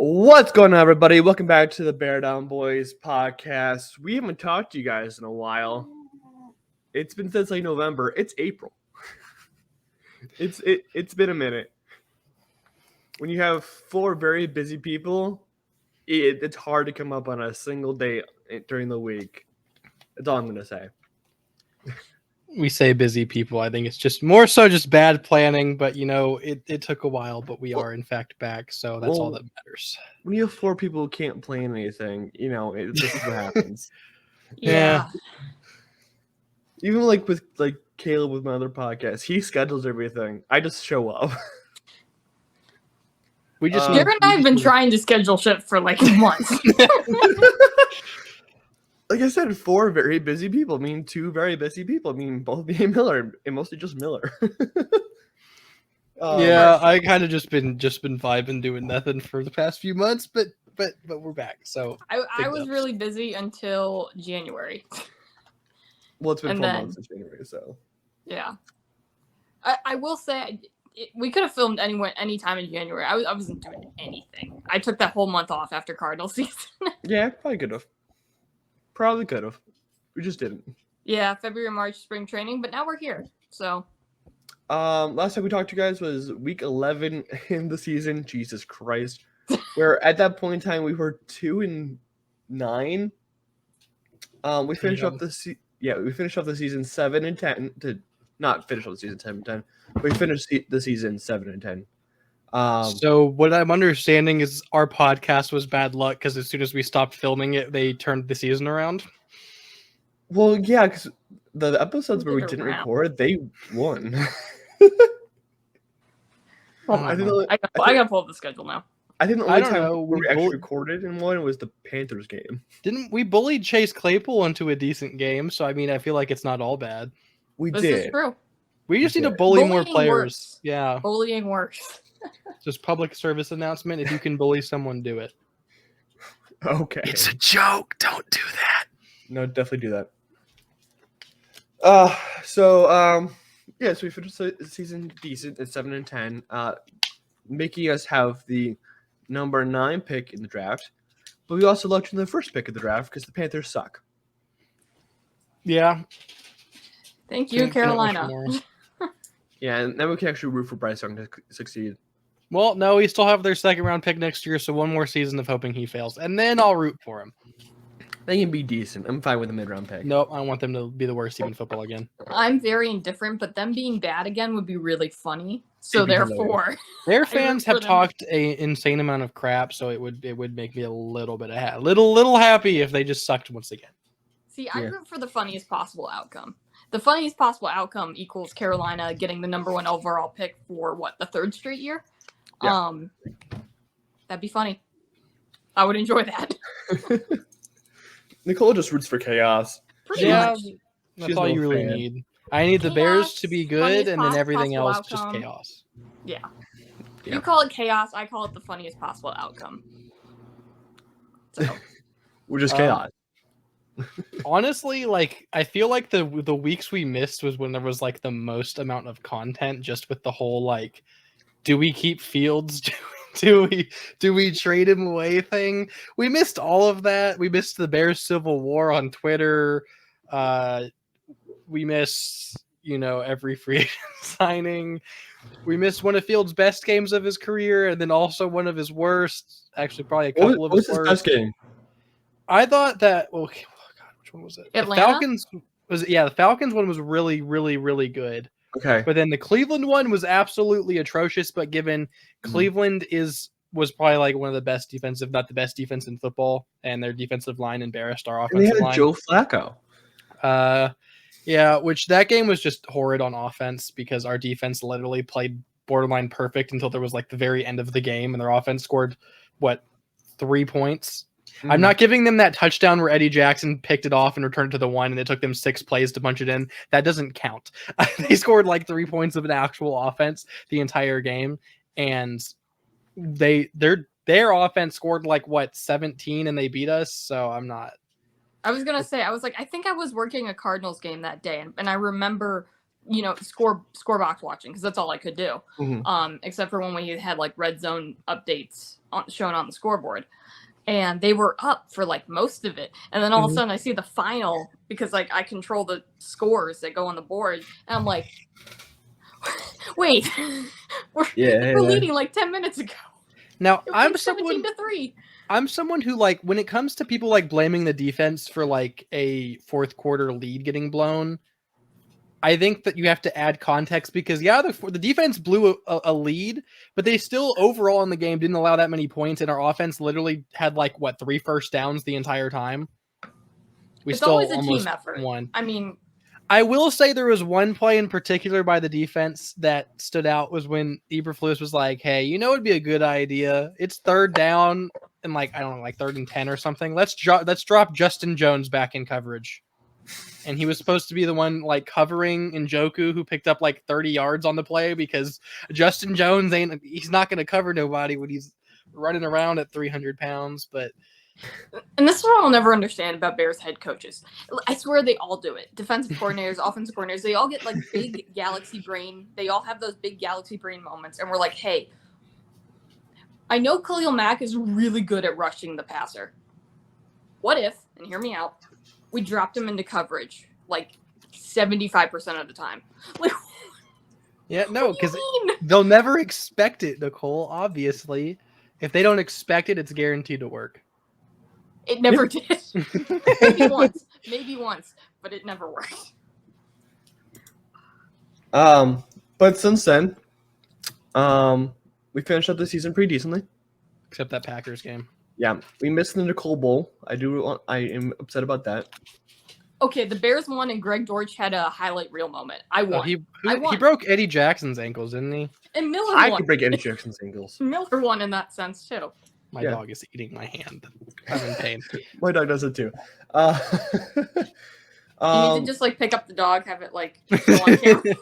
What's going on, everybody? Welcome back to the Bear Down Boys podcast. We haven't talked to you guys in a while. It's been since November. It's April. It's been a minute. When you have four very busy people, it's hard to come up on a single day during the week. That's all I'm going to say. We say busy people. I think it's just more so just bad planning, but it took a while, but we are in fact back, so that's all that matters. When you have four people who can't plan anything, this is what happens. Yeah. Even with Caleb with my other podcast, he schedules everything. I just show up. Jarett and I have been trying to schedule shit for months. Like I said, four very busy people mean two very busy people. Both being Miller, and mostly just Miller. I kind of just been vibing, doing nothing for the past few months, but we're back. So I was really busy until January. Well, it's been 4 months since January, so yeah. I will say we could have filmed any time in January. I wasn't doing anything. I took that whole month off after Cardinal season. Yeah, probably could have. Probably could have. We just didn't. Yeah, February, March, spring training, but now we're here. So, last time we talked to you guys was week 11 in the season. Jesus Christ. Where at that point in time we were 2-9. We finished off the season 7-10 to not finish off the season 7-10. We finished the season 7-10. So what I'm understanding is our podcast was bad luck because as soon as we stopped filming it, they turned the season around. Well, yeah, because the episodes where we didn't record, they won. I gotta pull up the schedule now. I think the only time we actually recorded in one was the Panthers game. Didn't we bully Chase Claypool into a decent game? So I feel like it's not all bad. This is true. We just need to bully more players. Works. Yeah, bullying works. Just public service announcement. If you can bully someone, do it. Okay. It's a joke. Don't do that. No, definitely do that. So we finished the season decent at 7-10, making us have the number 9 pick in the draft. But we also lucked in the first pick of the draft because the Panthers suck. Yeah. Thank you, Carolina. Yeah, and then we can actually root for Bryce Young to succeed. Well, no, we still have their second round pick next year, so one more season of hoping he fails, and then I'll root for him. They can be decent. I'm fine with a mid-round pick. Nope, I want them to be the worst team in football again. I'm very indifferent, but them being bad again would be really funny. So therefore, their fans have talked an insane amount of crap, so it would make me a little bit little happy if they just sucked once again. See, I root for the funniest possible outcome. The funniest possible outcome equals Carolina getting the number 1 overall pick for the 3rd straight year. Yeah. That'd be funny. I would enjoy that. Nicole just roots for chaos. Pretty much. That's all you really need. I need the Bears to be good, and then everything else just chaos. Yeah. You call it chaos, I call it the funniest possible outcome. So. We're just chaos. Honestly, I feel like the weeks we missed was when there was the most amount of content, just with the whole do we keep Fields? Do we trade him away thing? We missed all of that. We missed the Bears Civil War on Twitter. We missed every free agent signing. We missed one of Fields' best games of his career, and then also one of his worst. Actually, probably a couple of his worst. What was his best game? I thought that. Well, which one was it? Atlanta? The Falcons the Falcons one was really, really, really good. Okay. But then the Cleveland one was absolutely atrocious, but given Cleveland was probably one of the best defensive, not the best defense in football, and their defensive line embarrassed our offensive line. And they had Joe Flacco. Yeah, which that game was just horrid on offense because our defense literally played borderline perfect until there was the very end of the game, and their offense scored 3 points. I'm not giving them that touchdown where Eddie Jackson picked it off and returned it to the 1, and it took them 6 plays to punch it in. That doesn't count. They scored 3 points of an actual offense the entire game, and their offense scored 17, and they beat us. So I'm not. I was gonna say, I think I was working a Cardinals game that day, and I remember score box watching because that's all I could do. Except for when we had red zone updates shown on the scoreboard. And they were up for like most of it. And then all of a sudden I see the final because like I control the scores that go on the board. And I'm like, wait, we're leading like 10 minutes ago. Now I'm like 17-3. I'm someone who like when it comes to people like blaming the defense for like a fourth quarter lead getting blown, I think that you have to add context because the defense blew a lead, but they still overall in the game didn't allow that many points, and our offense literally had like 3 first downs the entire time. It's always a team effort. Won. I mean, I will say there was one play in particular by the defense that stood out was when Eberflus was like, "Hey, it'd be a good idea. It's 3rd down and like 3rd and 10 or something. Let's drop Justin Jones back in coverage." And he was supposed to be the one like covering Njoku who picked up like 30 yards on the play because Justin Jones he's not going to cover nobody when he's running around at 300 pounds. And this is what I'll never understand about Bears head coaches. I swear they all do it. Defensive coordinators, offensive coordinators, they all get like big galaxy brain. They all have those big galaxy brain moments. And we're like, hey, I know Khalil Mack is really good at rushing the passer. What if, and hear me out, we dropped him into coverage like 75% of the time? Like, yeah, no, because they'll never expect it, Nicole, obviously. If they don't expect it, it's guaranteed to work. It never did. Maybe once, but it never worked. But since then, we finished up the season pretty decently. Except that Packers game. Yeah, we missed the Nicole Bowl. I am upset about that. Okay, the Bears won, and Greg Dortch had a highlight reel moment. I won. He broke Eddie Jackson's ankles, didn't he? And Miller I won. could break Eddie Jackson's ankles. Miller won in that sense, too. My dog is eating my hand. I'm in pain. My dog does it, too. You need to just, like, pick up the dog, have it, like, go on camera.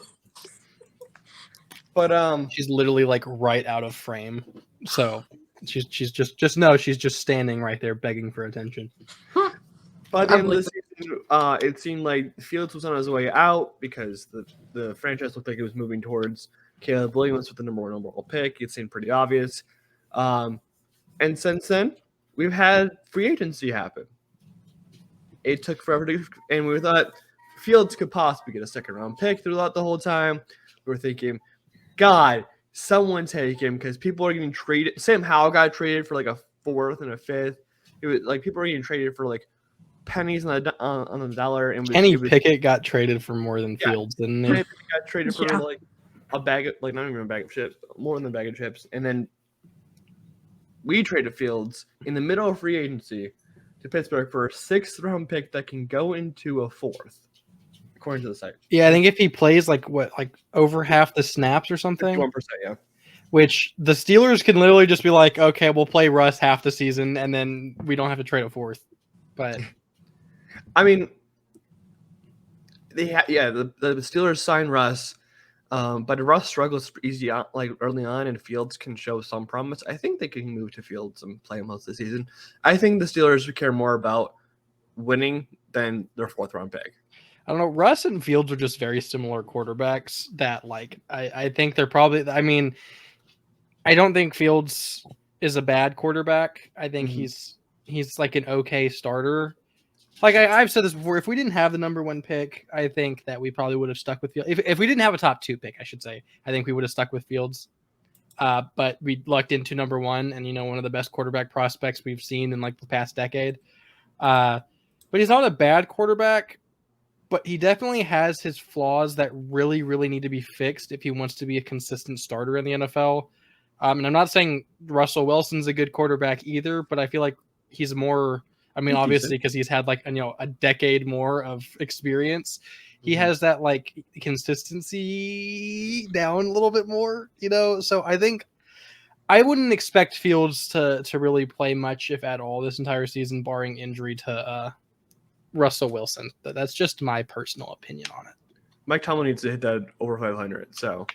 But, she's literally, like, right out of frame. So... She's just standing right there begging for attention. By the end of the season, it seemed like Fields was on his way out because the franchise looked like it was moving towards Caleb Williams with the number 1 overall pick. It seemed pretty obvious. And since then, we've had free agency happen. It took forever and we thought Fields could possibly get a 2nd-round pick throughout the whole time. We were thinking, God, someone take him because people are getting traded. Sam Howell got traded for like a 4th and a 5th. It was like people are getting traded for like pennies on the dollar. And Kenny Pickett got traded for more than Fields, didn't he? Kenny Pickett got traded for like a bag of not even a bag of chips, more than a bag of chips. And then we traded Fields in the middle of free agency to Pittsburgh for a 6th-round pick that can go into a 4th. According to the site. Yeah, I think if he plays like over half the snaps or something. 51%, yeah. Which the Steelers can literally just be like, okay, we'll play Russ half the season and then we don't have to trade a 4th. But I mean, the Steelers signed Russ, but Russ struggles early on, and Fields can show some promise. I think they can move to Fields and play him most of the season. I think the Steelers would care more about winning than their 4th-round pick. I don't know. Russ and Fields are just very similar quarterbacks that I think they're probably, I mean, I don't think Fields is a bad quarterback. I think he's like an okay starter. Like I've said this before, if we didn't have the number 1 pick, I think that we probably would have stuck with Fields. If we didn't have a top 2 pick, I should say, I think we would have stuck with Fields. But we lucked into number 1 and, one of the best quarterback prospects we've seen in like the past decade. But he's not a bad quarterback. But he definitely has his flaws that really, really need to be fixed if he wants to be a consistent starter in the NFL. And I'm not saying Russell Wilson's a good quarterback either, but I feel like he's more, I mean, obviously because he's had like, a decade more of experience. He has that like consistency down a little bit more, So I think I wouldn't expect Fields to really play much, if at all, this entire season, barring injury to Russell Wilson. That's just my personal opinion on it. Mike Tomlin needs to hit that over 500. So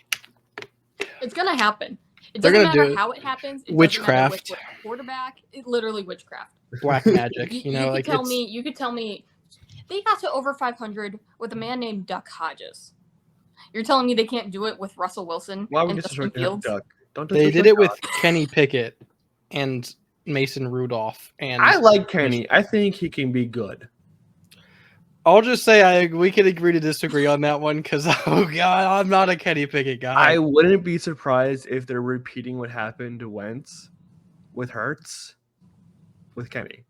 it's gonna happen. It doesn't matter how it happens. It witchcraft. Doesn't matter with quarterback. It's literally witchcraft. Black magic. You could tell me they got to over 500 with a man named Duck Hodges. You're telling me they can't do it with Russell Wilson? Why would and you Justin Fields? Duck? They did it with Kenny Pickett. and Mason Rudolph. And I like Kenny. I think he can be good. I'll just say we can agree to disagree on that one because, oh God, I'm not a Kenny Pickett guy. I wouldn't be surprised if they're repeating what happened to Wentz with Hurts with Kenny.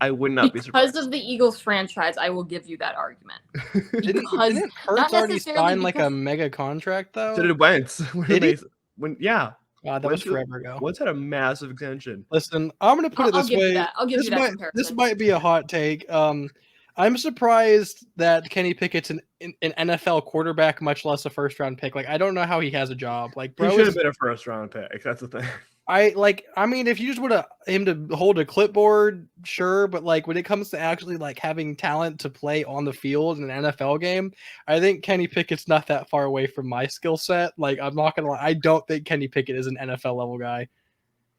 I would not be surprised. Because of the Eagles franchise, I will give you that argument. Didn't Hurts not already necessarily sign like a because- mega contract though? So did Wentz. Did he? Yeah. God, that was forever ago. Wentz had a massive extension. Listen, I'm gonna put it this way. I'll give you that comparison. This might be a hot take. I'm surprised that Kenny Pickett's an NFL quarterback, much less a first round pick. Like, I don't know how he has a job. Like, bro, He should have been a first round pick. That's the thing. I mean, if you just want him to hold a clipboard, sure, but like when it comes to actually like having talent to play on the field in an NFL game, I think Kenny Pickett's not that far away from my skill set. Like, I'm not gonna lie, I don't think Kenny Pickett is an NFL level guy.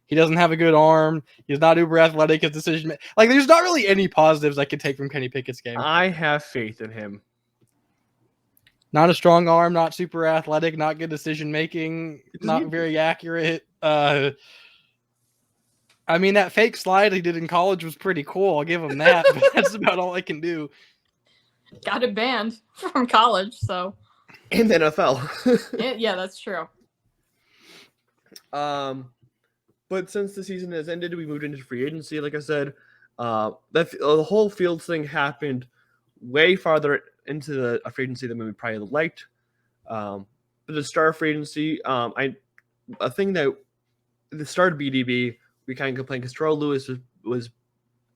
He doesn't have a good arm. He's not uber athletic. His decision, like, there's not really any positives I could take from Kenny Pickett's game. I have faith in him. Not a strong arm, not super athletic, not good decision making, not very accurate. I mean, that fake slide he did in college was pretty cool. I'll give him that, but that's about all I can do. Got it banned from college, so. In the NFL. Yeah, that's true. But since the season has ended, we moved into free agency. Like I said, the whole Fields thing happened way farther into the free agency than we probably liked. But the start of free agency, a thing that the start of BDB, we kind of complained because Terrell Lewis was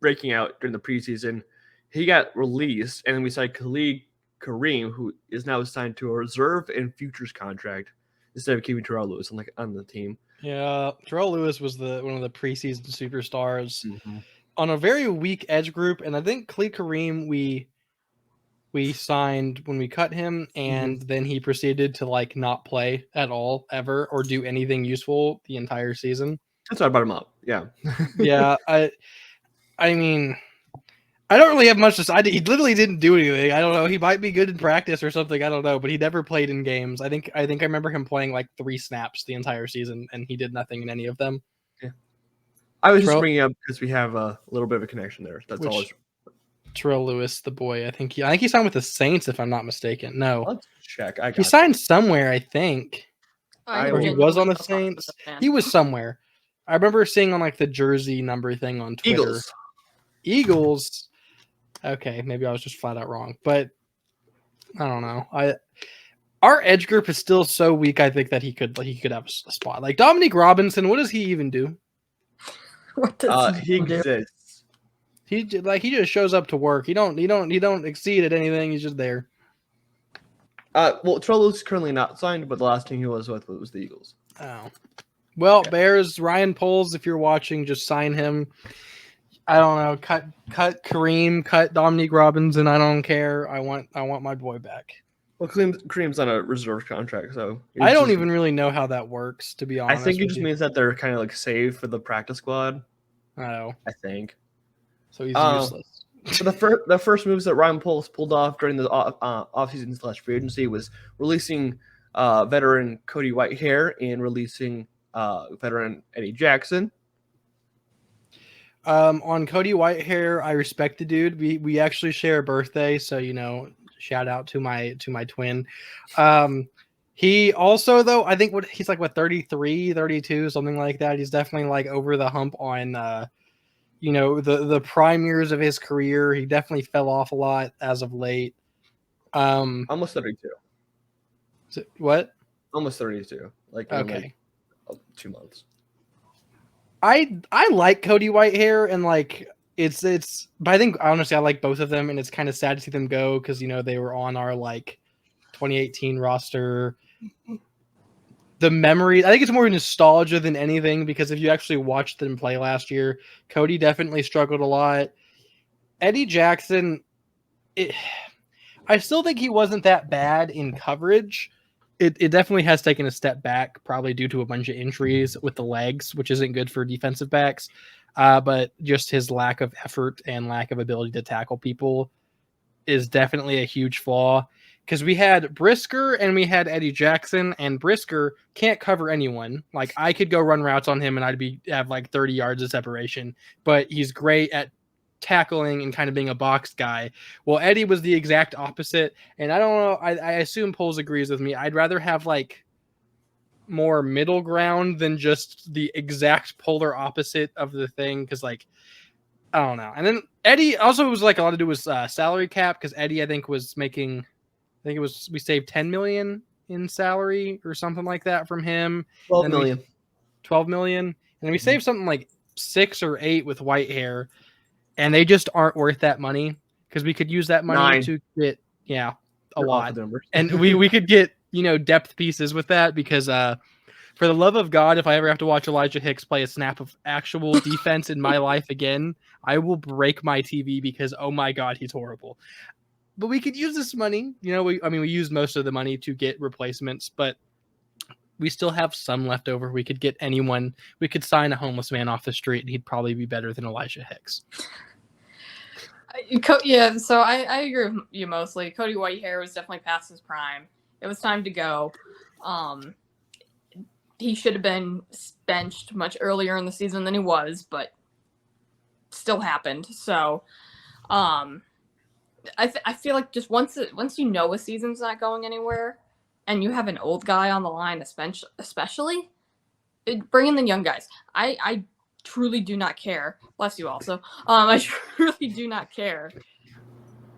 breaking out during the preseason. He got released, and then we signed Khalid Kareem, who is now signed to a reserve and futures contract instead of keeping Terrell Lewis on the team. Yeah, Terrell Lewis was one of the preseason superstars on a very weak edge group, and I think Khalid Kareem we signed when we cut him, and then he proceeded to like not play at all ever or do anything useful the entire season. That's why I brought him up. Yeah, yeah. I mean, I don't really have much to say. He literally didn't do anything. I don't know. He might be good in practice or something. I don't know. But he never played in games. I think I remember him playing like 3 snaps the entire season, and he did nothing in any of them. Yeah. I was just bringing up because we have a little bit of a connection there. That's all. Terrell Lewis, the boy. I think he signed with the Saints, if I'm not mistaken. No, let's check. He signed somewhere, I think. Or he was on the Saints. He was somewhere. I remember seeing on like the jersey number thing on Twitter. Eagles. Okay, maybe I was just flat out wrong, but I don't know. Our edge group is still so weak. I think that he could have a spot. Like Dominique Robinson, what does he even do? What does he exists? He just shows up to work. He don't exceed at anything. He's just there. Well, Terrell is currently not signed, but the last team he was with was the Eagles. Oh, well, yeah. Bears, Ryan Poles, if you're watching, just sign him. I don't know. Cut Kareem, cut Dominique Robinson. I don't care. I want my boy back. Well, Kareem's on a reserve contract, so I don't even really know how that works. To be honest, I think it just means that they're kind of like saved for the practice squad. Oh, I think. So he's useless. So the first moves that Ryan Poles pulled off during the offseason / free agency was releasing veteran Cody Whitehair and releasing veteran Eddie Jackson. On Cody Whitehair, I respect the dude. We actually share a birthday, so shout out to my twin. He also, though, I think he's 33, 32, something like that. He's definitely like over the hump on the prime years of his career. He definitely fell off a lot as of late. Almost 32. What? Almost 32. Okay. 2 months. I like Cody Whitehair, and but I think honestly I like both of them, and it's kind of sad to see them go because they were on our 2018 roster. The memory, I think it's more nostalgia than anything, because if you actually watched them play last year, Cody definitely struggled a lot. Eddie Jackson, I still think he wasn't that bad in coverage. It definitely has taken a step back, probably due to a bunch of injuries with the legs, which isn't good for defensive backs. But just his lack of effort and lack of ability to tackle people is definitely a huge flaw. because we had Brisker and we had Eddie Jackson, and Brisker can't cover anyone. Like I could go run routes on him and I'd have like 30 yards of separation, but he's great at tackling and kind of being a box guy. Well, Eddie was the exact opposite, and I don't know. I assume Poles agrees with me. I'd rather have like more middle ground than just the exact polar opposite of the thing, because like I don't know. And then Eddie also was like a lot to do with salary cap, because Eddie I think was making, I think it was, we saved 10 million in salary or something like that from him. 12 and million. 12 million, and then we saved something like 6 or 8 with white hair, and they just aren't worth that money, because we could use that money 9. to get a You're off lot, the numbers. and we could get depth pieces with that, because for the love of God, if I ever have to watch Elijah Hicks play a snap of actual defense in my life again, I will break my TV, because oh my God, he's horrible. But we could use this money. We used most of the money to get replacements, but we still have some left over. We could get anyone. We could sign a homeless man off the street, and he'd probably be better than Elijah Hicks. Yeah, so I agree with you mostly. Cody Whitehair was definitely past his prime. It was time to go. He should have been benched much earlier in the season than he was, but still happened. So I feel like just once you know a season's not going anywhere, and you have an old guy on the line, especially, bring in the young guys. I truly do not care. Bless you also. I truly do not care.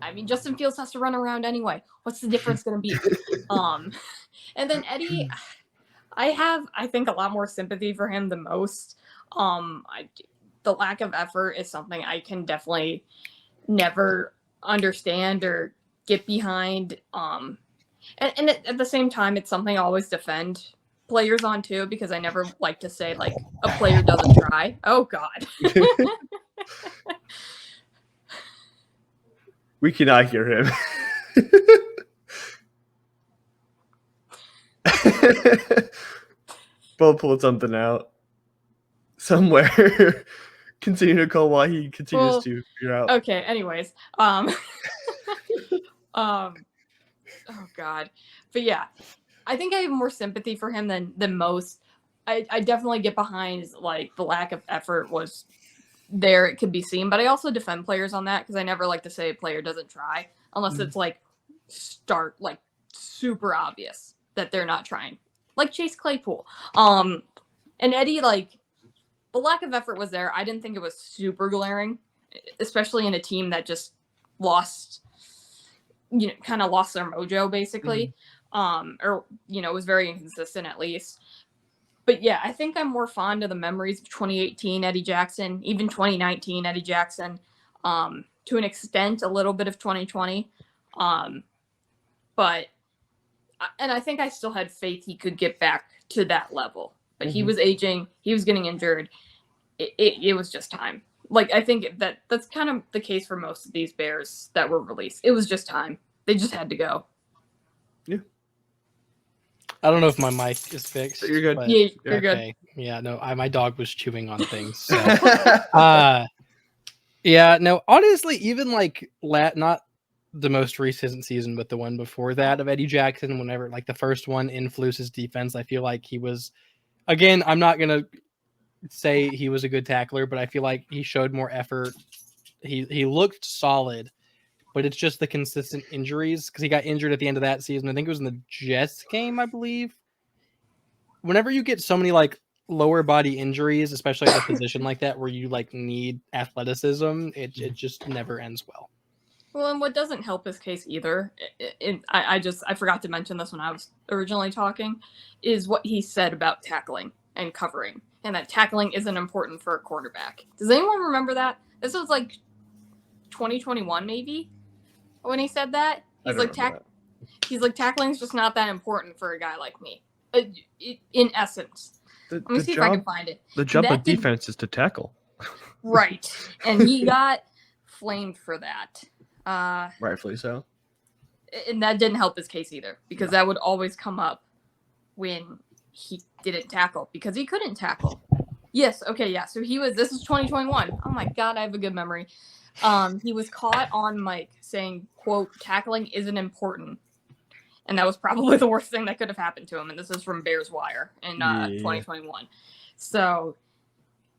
I mean, Justin Fields has to run around anyway. What's the difference going to be? And then Eddie, I think a lot more sympathy for him than most. The lack of effort is something I can definitely never understand or get behind. And at the same time, it's something I always defend players on too, because I never like to say like a player doesn't try. Oh God. We cannot hear him. Bo pulled something out somewhere. Continue, Nicole, while he continues to figure out. Okay. Anyways, oh God, but yeah, I think I have more sympathy for him than most. I definitely get behind like the lack of effort was there. It could be seen, but I also defend players on that, because I never like to say a player doesn't try unless it's like super obvious that they're not trying, like Chase Claypool. And Eddie, like the lack of effort was there. I didn't think it was super glaring, especially in a team that just lost, kind of lost their mojo basically. Or was very inconsistent at least. But yeah, I think I'm more fond of the memories of 2018 Eddie Jackson, even 2019 Eddie Jackson, to an extent, a little bit of 2020. But I think I still had faith he could get back to that level. But he was aging, he was getting injured. It was just time. Like, I think that's kind of the case for most of these Bears that were released. It was just time. They just had to go. Yeah. I don't know if my mic is fixed. You're good. Yeah, you're okay. good. Yeah, no, my dog was chewing on things. So. Yeah, no, honestly, even like not the most recent season, but the one before that of Eddie Jackson, whenever like the first one in Fluce's defense, I feel like he was, again, I'm not going to say he was a good tackler, but I feel like he showed more effort. He looked solid, but it's just the consistent injuries, because he got injured at the end of that season. I think it was in the Jets game, I believe. Whenever you get so many like lower body injuries, especially at a position like that where you like need athleticism, it just never ends well. Well, and what doesn't help his case either, I forgot to mention this when I was originally talking, is what he said about tackling and covering, and that tackling isn't important for a quarterback. Does anyone remember that? This was like 2021 maybe when he said that. He's like tackling is just not that important for a guy like me. In essence, let me see if I can find it. The job of defense is to tackle. Right, and he got flamed for that. Rightfully so. And that didn't help his case either, because that would always come up when he didn't tackle, because he couldn't tackle. Yes, okay, yeah. So this is 2021. Oh my God, I have a good memory. He was caught on mic saying, quote, "Tackling isn't important and that was probably the worst thing that could have happened to him. And this is from Bears Wire in Yeah. 2021. So,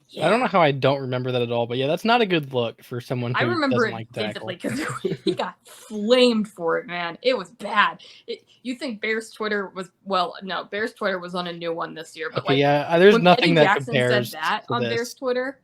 yeah. I don't know how I don't remember that at all, but yeah, that's not a good look for someone who I remember doesn't it like tackle. vividly because he got flamed for it, man. It was bad. You think Bears Twitter was no, Bears Twitter was on a new one this year, but Okay, like yeah, there's when nothing Eddie that Jackson compares said that to on this. Bears Twitter,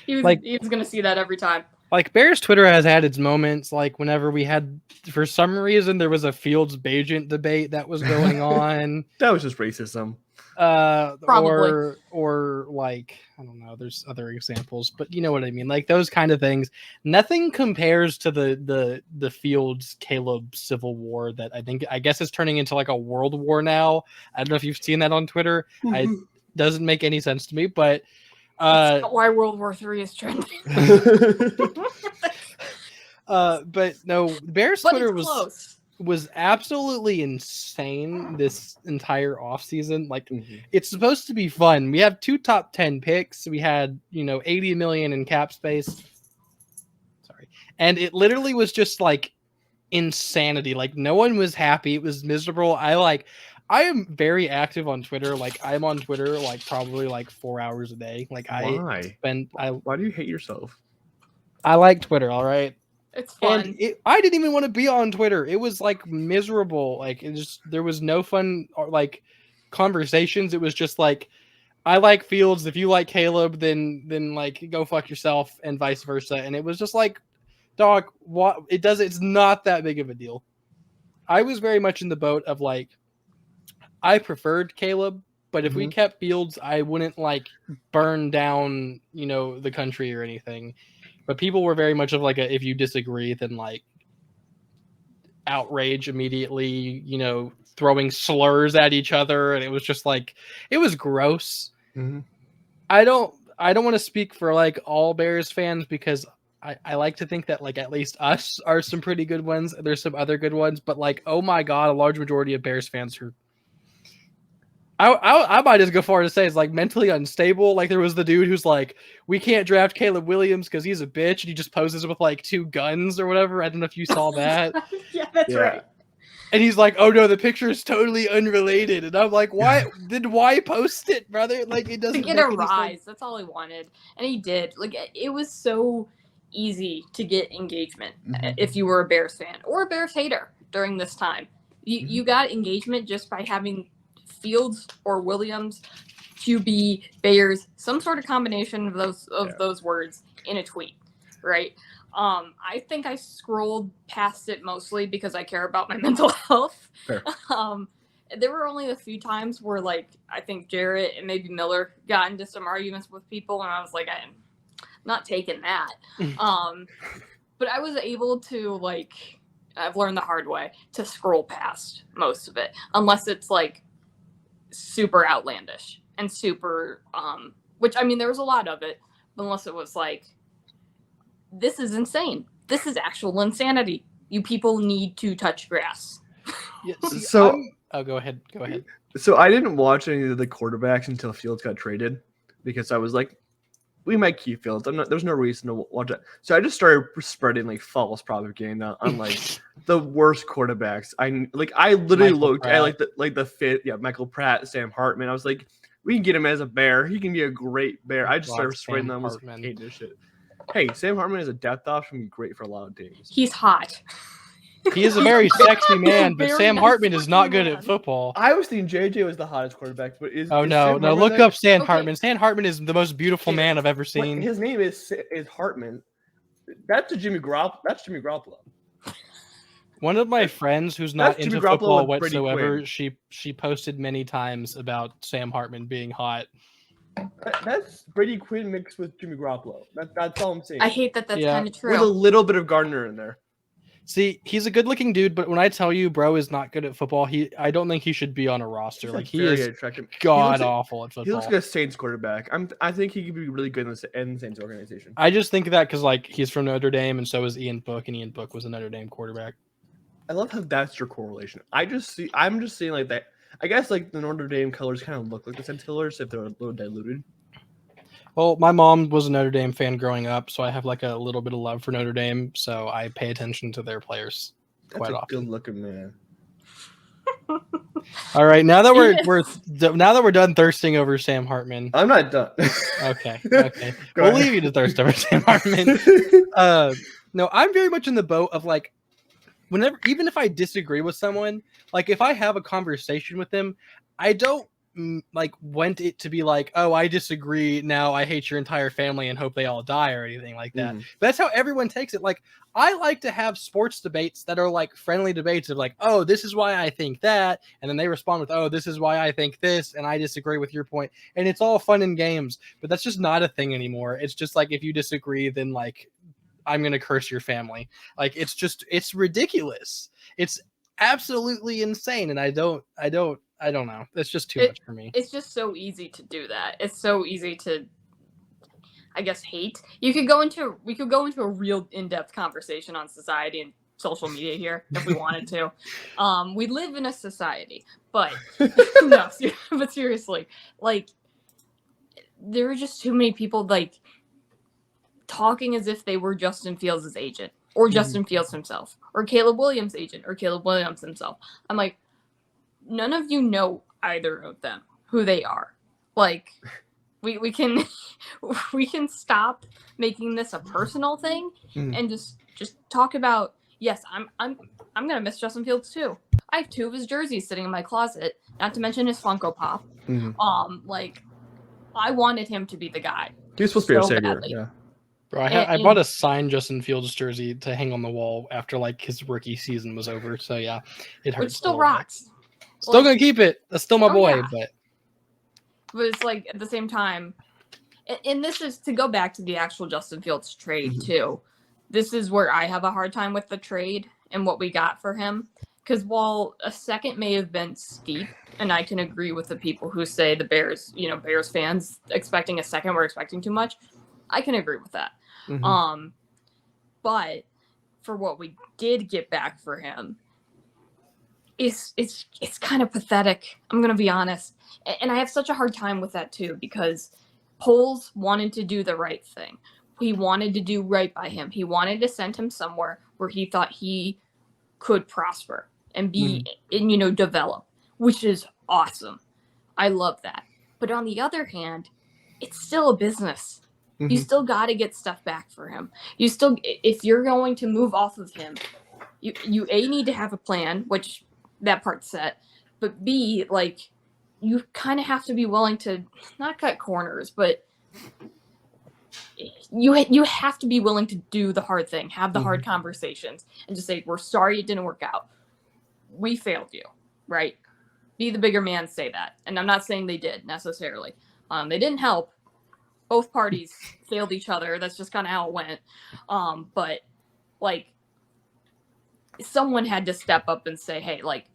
he was gonna see that every time. Like Bears Twitter has had its moments. Like whenever we had, for some reason, there was a Fields Bagent debate that was going on. That was just racism. Probably. or like I don't know. There's other examples, but you know what I mean. Like those kind of things. Nothing compares to the Fields Caleb civil war that I guess is turning into like a world war now. I don't know if you've seen that on Twitter. It doesn't make any sense to me, but. That's not why World War III is trending. But no, Bears But Twitter it's close. was absolutely insane this entire offseason. Like it's supposed to be fun. We have 2 top 10 picks. We had, 80 million in cap space. Sorry. And it literally was just like insanity. Like no one was happy. It was miserable. I am very active on Twitter. Like I'm on Twitter like probably like 4 hours a day. Like Why? Why do you hate yourself? I like Twitter, all right? It's fun. And I didn't even want to be on Twitter. It was like miserable. Like there was no fun like conversations. It was just like I like Fields. If you like Caleb, then like go fuck yourself and vice versa. And it was just like, dog, what it's not that big of a deal. I was very much in the boat of like I preferred Caleb, but if we kept Fields, I wouldn't like burn down, the country or anything. But people were very much of like if you disagree, then like outrage immediately, throwing slurs at each other, and it was just like it was gross. I don't want to speak for like all Bears fans because I like to think that like at least us are some pretty good ones. There's some other good ones, but like oh my god, a large majority of Bears fans are. I might just go far to say it's like mentally unstable. Like there was the dude who's like, we can't draft Caleb Williams because he's a bitch, and he just poses with like 2 guns or whatever. I don't know if you saw that. Yeah, that's right. And he's like, oh no, the picture is totally unrelated. And I'm like, why post it, brother? Like it doesn't to get a rise. That's all he wanted, and he did. Like it was so easy to get engagement if you were a Bears fan or a Bears hater during this time. You got engagement just by having Fields or Williams, QB, Bears, some sort of combination of those words in a tweet, right? I think I scrolled past it mostly because I care about my mental health. Fair. There were only a few times where like I think Jarett and maybe Miller got into some arguments with people, and I was like, I'm not taking that. But I was able to like I've learned the hard way to scroll past most of it, unless it's like super outlandish and super which I mean there was a lot of it, unless it was like this is insane, this is actual insanity, you people need to touch grass. Go ahead. So I didn't watch any of the quarterbacks until Fields got traded because I was like, we might keep Fields. There's no reason to watch it. So I just started spreading like false propaganda on like the worst quarterbacks. I literally looked at the fit. Yeah, Michael Pratt, Sam Hartman. I was like, we can get him as a Bear. He can be a great Bear. I just started spreading them. Hate this shit. Hey, Sam Hartman is a depth option. Great for a lot of teams. He's hot. He is a very sexy man, but Sam Hartman is not good man. at football. I was thinking JJ was the hottest quarterback, but no, look up Sam Hartman. Sam Hartman is the most beautiful man I've ever seen. His name is Hartman. That's Jimmy Garoppolo. One of my friends who's not into football whatsoever, she posted many times about Sam Hartman being hot. That's Brady Quinn mixed with Jimmy Garoppolo. That's all I'm saying. I hate that. That's kind of true. With a little bit of Gardner in there. See, he's a good-looking dude, but when I tell you, bro is not good at football, I don't think he should be on a roster. Like he is god awful at football. He looks like a Saints quarterback. I think he could be really good in the Saints organization. I just think that because like he's from Notre Dame, and so is Ian Book, and Ian Book was a Notre Dame quarterback. I love how that's your correlation. I'm just seeing like that. I guess like the Notre Dame colors kind of look like the Saints colors if they're a little diluted. Well, my mom was a Notre Dame fan growing up, so I have like a little bit of love for Notre Dame, so I pay attention to their players. That's quite a often. good-looking man. All right, now that Yes. we're done thirsting over Sam Hartman. I'm not done. Okay. Go We'll ahead. leave you to thirst over Sam Hartman. No, I'm very much in the boat of like, whenever, even if I disagree with someone, like if I have a conversation with them, I don't like want it to be like, oh, I disagree, now I hate your entire family and hope they all die or anything like that. Mhm. But that's how everyone takes it. Like, I like to have sports debates that are like friendly debates of like, oh, this is why I think that, and then they respond with, oh, this is why I think this, and I disagree with your point, and it's all fun and games. But that's just not a thing anymore. It's just like, if you disagree, then like, I'm gonna curse your family. Like, it's ridiculous. It's absolutely insane, and I don't know. It's just too much for me. It's just so easy to do that. It's so easy to, I guess, hate. We could go into a real in-depth conversation on society and social media here if we wanted to. We live in a society, but no, but seriously, like, there are just too many people like talking as if they were Justin Fields' agent, or Justin Fields himself, or Caleb Williams' agent, or Caleb Williams himself. I'm like, none of you know either of them, who they are. Like, we can we can stop making this a personal thing and just talk about, yes, I'm gonna miss Justin Fields too. I have 2 of his jerseys sitting in my closet, not to mention his Funko Pop. Like, I wanted him to be the guy. He was supposed to be our so savior. badly. Yeah. Bro, I bought a signed Justin Fields jersey to hang on the wall after like his rookie season was over. So yeah, it hurts. Which still rocks. Still gonna keep it. That's still my boy, yeah. But it's like, at the same time, and this is to go back to the actual Justin Fields trade too. This is where I have a hard time with the trade and what we got for him. Because while a second may have been steep, and I can agree with the people who say the Bears, Bears fans expecting a second, we're expecting too much. I can agree with that. But for what we did get back for him, it's kind of pathetic. I'm gonna be honest, and I have such a hard time with that too, because Poles wanted to do the right thing. He wanted to do right by him. He wanted to send him somewhere where he thought he could prosper and be and develop, which is awesome. I love that. But on the other hand, it's still a business. You still got to get stuff back for him. You still, if you're going to move off of him, you A, need to have a plan, which that part's set, but B, like, you kind of have to be willing to not cut corners, but you have to be willing to do the hard thing, have the hard conversations, and just say, we're sorry it didn't work out. We failed you, right? Be the bigger man, say that. And I'm not saying they did necessarily. They didn't help. Both parties failed each other. That's just kind of how it went. But like, someone had to step up and say, hey, like,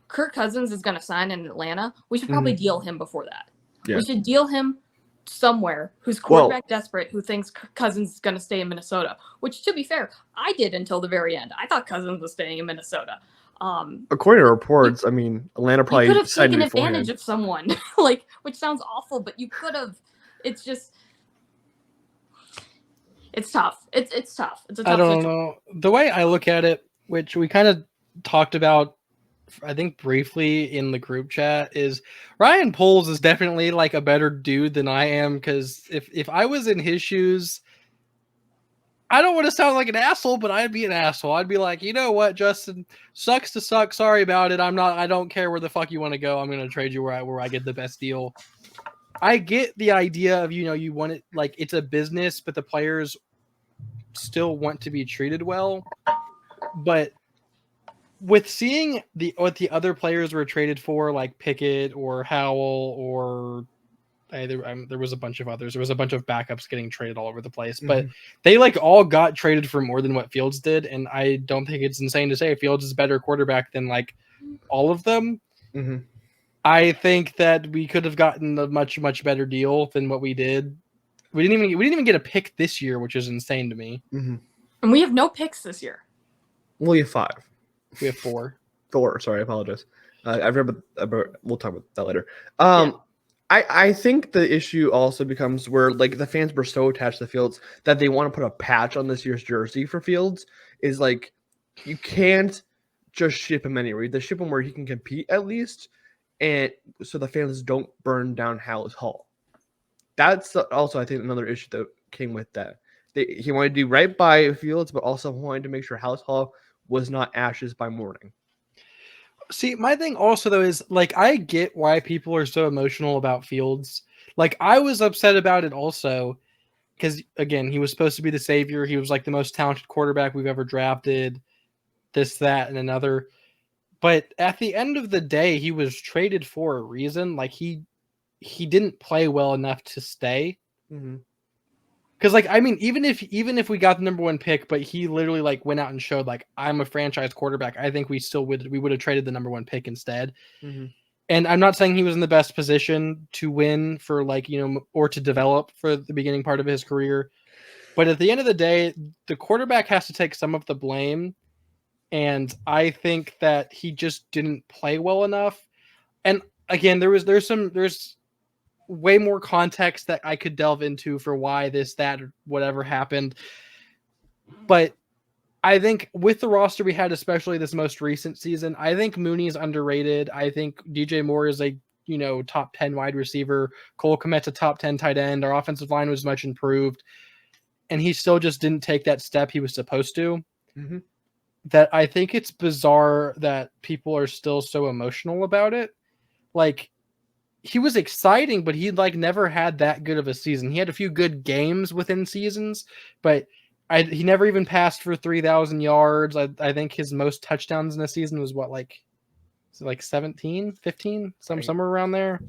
Kirk Cousins is going to sign in Atlanta. We should probably deal him before that. Yeah. We should deal him somewhere who's quarterback desperate, who thinks Cousins is going to stay in Minnesota, which, to be fair, I did until the very end. I thought Cousins was staying in Minnesota. According to reports, Atlanta probably could have taken advantage of someone, like, which sounds awful, but you could have. It's just, it's tough. It's tough. It's a tough I don't know. The way I look at it, which we kind of talked about, I think briefly in the group chat, is Ryan Poles is definitely like a better dude than I am, because if I was in his shoes, I don't want to sound like an asshole, but I'd be an asshole. I'd be like, you know what, Justin, sucks to suck. Sorry about it. I don't care where the fuck you want to go. I'm going to trade you where I get the best deal. I get the idea of, you want it, like, it's a business, but the players still want to be treated well. But with seeing what the other players were traded for, like Pickett or Howell, or there was a bunch of others. There was a bunch of backups getting traded all over the place, but they like all got traded for more than what Fields did. And I don't think it's insane to say Fields is a better quarterback than like all of them. I think that we could have gotten a much, much better deal than what we did. We didn't even get a pick this year, which is insane to me. And we have no picks this year. Well, you have 5. We have 4. 4. Sorry, I apologize. I've read about. We'll talk about that later. I think the issue also becomes where, like, the fans were so attached to Fields that they want to put a patch on this year's jersey for Fields. Is like, you can't just ship him anywhere. They ship him where he can compete at least, and so the fans don't burn down Hallis Hall. That's also, I think, another issue that came with that. He wanted to do right by Fields, but also wanted to make sure Hallis Hall was not ashes by morning. See, my thing also though is like I get why people are so emotional about Fields. Like I was upset about it also because again, he was supposed to be the savior. He was like the most talented quarterback we've ever drafted. This, that, and another. But at the end of the day, he was traded for a reason. Like he didn't play well enough to stay. Mm-hmm. Because like I mean, even if we got the number 1 pick, but he literally like went out and showed like I'm a franchise quarterback, I think we would have traded the number 1 pick instead. Mm-hmm. And I'm not saying he was in the best position to win for like or to develop for the beginning part of his career, but at the end of the day, the quarterback has to take some of the blame. And I think that he just didn't play well enough. And again, there's way more context that I could delve into for why this, that, or whatever happened. But I think with the roster we had, especially this most recent season, I think Mooney is underrated. I think DJ Moore is a top 10 wide receiver. Cole Kmet's a top 10 tight end. Our offensive line was much improved, and he still just didn't take that step he was supposed to. Mm-hmm. That I think it's bizarre that people are still so emotional about it. Like, he was exciting, but he like never had that good of a season. He had a few good games within seasons, but he never even passed for 3,000 yards. I think his most touchdowns in a season was what, like 17, 15, somewhere around there.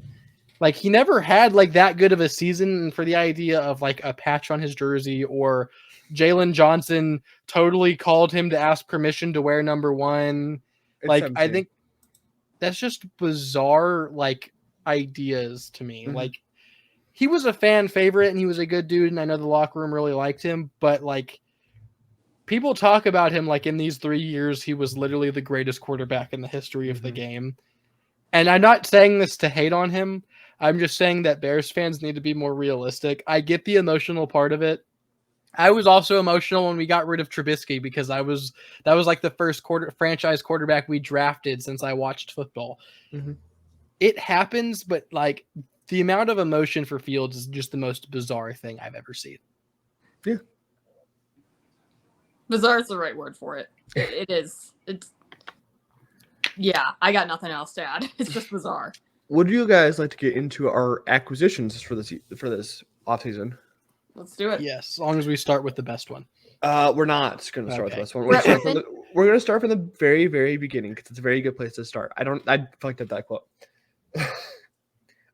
Like he never had like that good of a season. And for the idea of like a patch on his jersey, or Jalen Johnson totally called him to ask permission to wear number 1. It's like 17. I think that's just bizarre like ideas to me. Mm-hmm. Like he was a fan favorite and he was a good dude, and I know the locker room really liked him, but like people talk about him like in these 3 years he was literally the greatest quarterback in the history of the game. And I'm not saying this to hate on him. I'm just saying that Bears fans need to be more realistic. I get the emotional part of it. I was also emotional when we got rid of Trubisky because that was like the first franchise quarterback we drafted since I watched football. Mm-hmm. It happens, but like the amount of emotion for Fields is just the most bizarre thing I've ever seen. Yeah. Bizarre is the right word for it. It is. Yeah, I got nothing else to add. It's just bizarre. Would you guys like to get into our acquisitions for this offseason? Let's do it. Yes, as long as we start with the best one. We're not going to start with this one. We're going to start from the very, very beginning because it's a very good place to start. I fucked up that quote.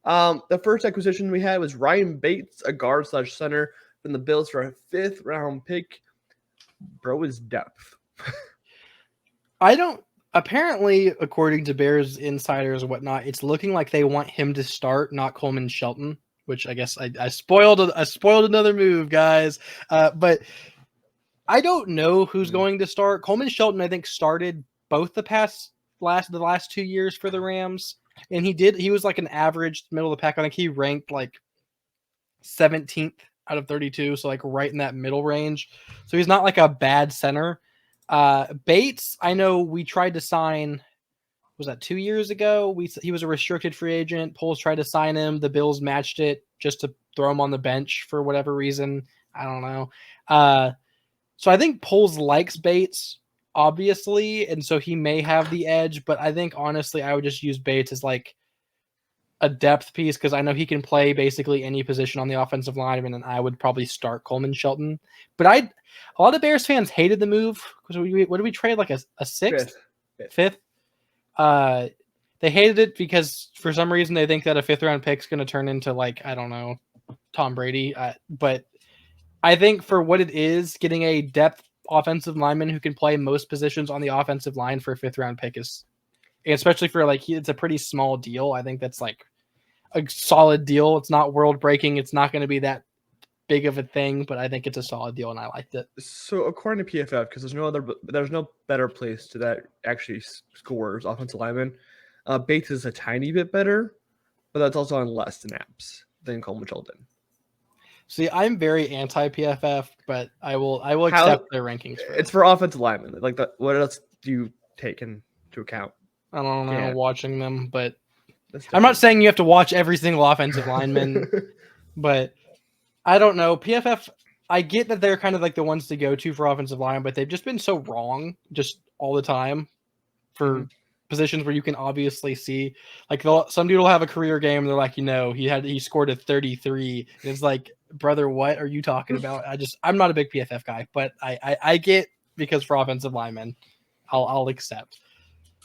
The first acquisition we had was Ryan Bates, a guard/center from the Bills for a 5th round pick. Bro is depth. Apparently, according to Bears insiders and whatnot, it's looking like they want him to start, not Coleman Shelton, which I guess I spoiled another move, guys. But I don't know who's going to start. Coleman Shelton, I think, started both the last 2 years for the Rams. And he was like an average middle of the pack. I think he ranked like 17th out of 32. So like right in that middle range. So he's not like a bad center. Bates, I know we tried to sign, was that 2 years ago? He was a restricted free agent. Poles tried to sign him. The Bills matched it just to throw him on the bench for whatever reason. I don't know. So I think Poles likes Bates, obviously, and so he may have the edge, but I think honestly I would just use Bates as like a depth piece because I know he can play basically any position on the offensive line, and then I would probably start Coleman Shelton. But a lot of Bears fans hated the move because what did we trade, like a 6th? 5th? They hated it because for some reason they think that a 5th round pick is going to turn into like, I don't know, Tom Brady. But I think for what it is, getting a depth offensive lineman who can play most positions on the offensive line for a 5th round pick is, especially for like, it's a pretty small deal. I think that's like a solid deal. It's not world breaking. It's not going to be that big of a thing, but I think it's a solid deal and I liked it. So according to PFF, because there's no better place to that actually scores offensive lineman. Bates is a tiny bit better, but that's also on less snaps than Coleman Shelton. See, I'm very anti PFF, but I will accept their rankings. It's for offensive linemen. Like what else do you take into account. I don't know Yeah. watching them, but That's I'm not different. saying you have to watch every single offensive lineman, but I don't know. PFF, I get that they're kind of like the ones to go to for offensive line, but they've just been so wrong just all the time for positions where you can obviously see, like, some dude will have a career game and they're like, he scored a 33. And it's like, brother, what are you talking about? I'm not a big PFF guy, but I get, because for offensive linemen, I'll accept.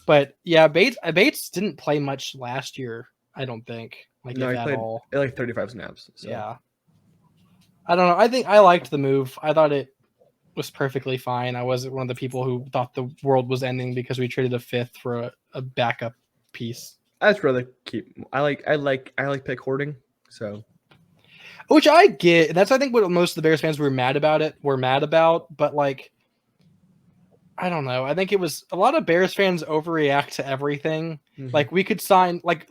But yeah, Bates didn't play much last year, I don't think. Like, No, if he at played all. like 35 snaps. So. Yeah. I don't know. I think I liked the move. I thought it was perfectly fine. I wasn't one of the people who thought the world was ending because we traded a fifth for a backup piece. I'd just rather keep. I like pick hoarding. So. Which I get. And that's, I think, what most of the Bears fans were mad about. But, like, I don't know. I think it was a lot of Bears fans overreact to everything. Mhm. Like, we could sign like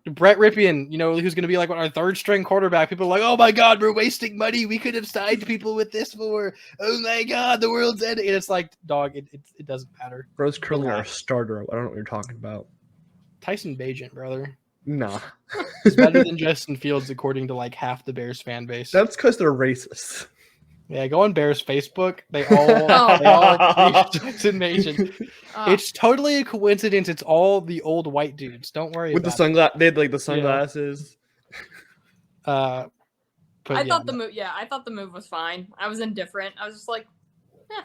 Brett Ripien, who's going to be like our third string quarterback. People are like, oh my God, we're wasting money. We could have signed people with this for. Oh my God, the world's ending. And it's like, dog, it doesn't matter. Bro's currently our Relax. starter. I don't know what you're talking about. Tyson Bagent, brother. Nah. He's better than Justin Fields, according to like half the Bears fan base. That's because they're racist. Yeah, go on Bears Facebook. They all preach Justin Bagent. It's totally a coincidence. It's all the old white dudes. Don't worry With the about sunglasses. They had like the sunglasses. But I thought the move was fine. I was indifferent. I was just like,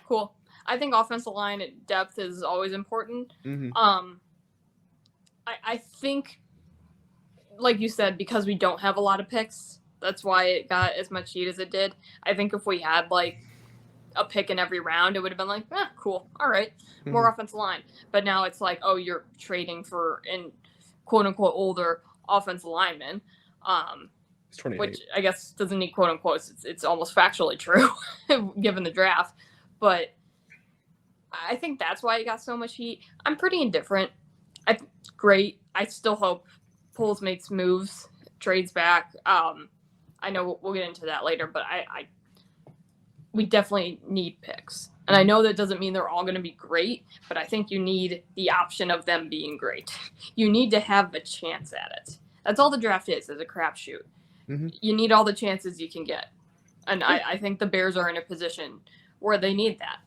cool. I think offensive line depth is always important. Mhm. I think, like you said, because we don't have a lot of picks, that's why it got as much heat as it did. I think if we had like a pick in every round, it would have been like, cool, all right, more offensive line. But now it's like, oh, you're trading for in quote unquote older offensive linemen. It's 28. Which I guess doesn't need quote unquote. It's almost factually true given the draft. But I think that's why it got so much heat. I'm pretty indifferent. Great. I still hope Poles makes moves, trades back. I know we'll get into that later, but we definitely need picks. And I know that doesn't mean they're all going to be great, but I think you need the option of them being great. You need to have a chance at it. That's all the draft is a crapshoot. Mm-hmm. You need all the chances you can get. And I think the Bears are in a position where they need that.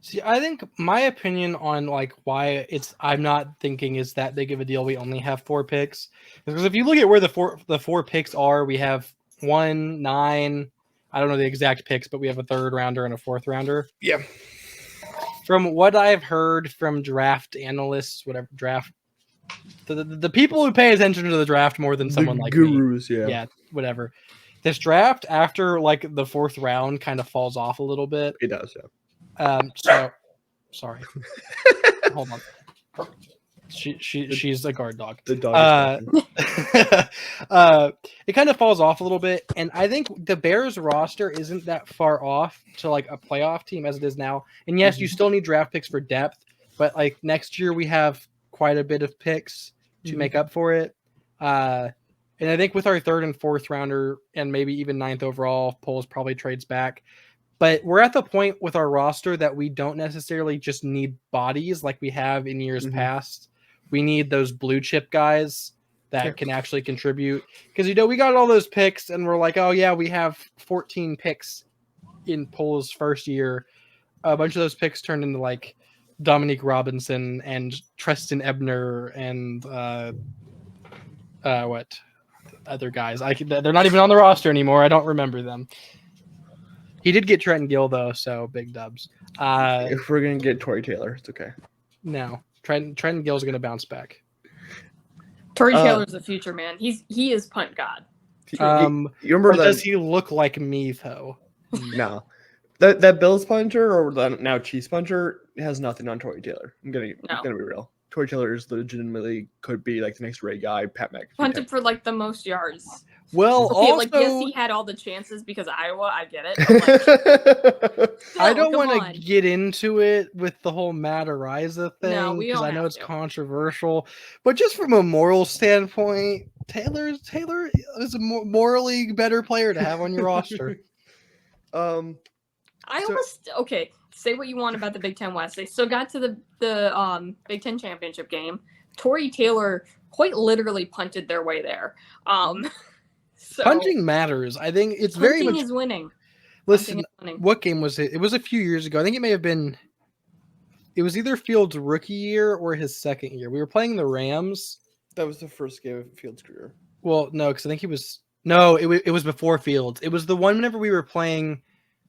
See, I think my opinion on like why I'm not thinking is that big of a deal. We only have 4 picks, because if you look at where the four picks are, we have 1, 9. I don't know the exact picks, but we have a 3rd rounder and a 4th rounder. Yeah. From what I've heard from draft analysts, the people who pay attention to the draft more than someone like gurus, me. Yeah, whatever. This draft after like the 4th round kind of falls off a little bit. It does, yeah. So sorry. Hold on. She's a guard dog. The dog is it kind of falls off a little bit, and I think the Bears roster isn't that far off to like a playoff team as it is now. And yes, you still need draft picks for depth, but like next year we have quite a bit of picks to make up for it. And I think with our 3rd and 4th rounder and maybe even 9th overall, Poles probably trades back. But we're at the point with our roster that we don't necessarily just need bodies like we have in years past. We need those blue chip guys that can actually contribute. Because, we got all those picks and we're like, oh, yeah, we have 14 picks in Poles' first year. A bunch of those picks turned into like Dominique Robinson and Treston Ebner and what other guys? They're not even on the roster anymore. I don't remember them. He did get Trenton Gill though, so big dubs. If we're gonna get Tory Taylor, it's okay. No, Trenton Gill's gonna bounce back. Tory Taylor's the future, man. He is punt god. You remember that? Does he look like me though? No, that Bills punter or the now Chiefs punter has nothing on Tory Taylor. I'm gonna be real. Tory Taylor is legitimately could be like the next Ray guy, Pat McAfee. Punted for like the most yards. Well, okay, also, like yes, he had all the chances because Iowa. I get it. Like, I don't want to get into it with the whole Matt Ariza thing because I know it's controversial. But just from a moral standpoint, Taylor is a morally better player to have on your roster. Okay. say what you want about the Big Ten West. They still got to the Big Ten championship game. Tory Taylor quite literally punted their way there. So Punting matters. I think it's very punting much. is winning. Listen, Punting is winning. what game was it? It was a few years ago. I think it may have been. It was either Fields' rookie year or his second year. We were playing the Rams. That was the first game of Fields' career. Well, no, because I think he was. No, it was before Fields. It was the one whenever we were playing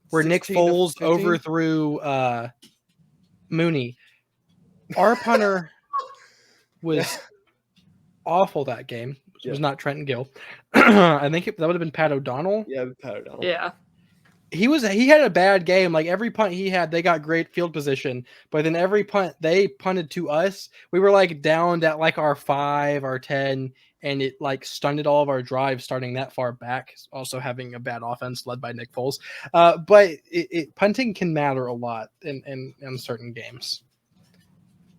where Nick 16 to Foles 15? overthrew Mooney. Our punter was awful that game. It was not Trenton Gill. I think that would have been Pat O'Donnell. Yeah, Pat O'Donnell. Yeah. He had a bad game. Like every punt he had, they got great field position. But then every punt they punted to us, we were like down at like our 5, our 10, and it like stunted all of our drives starting that far back. Also having a bad offense led by Nick Foles. But punting can matter a lot in certain games.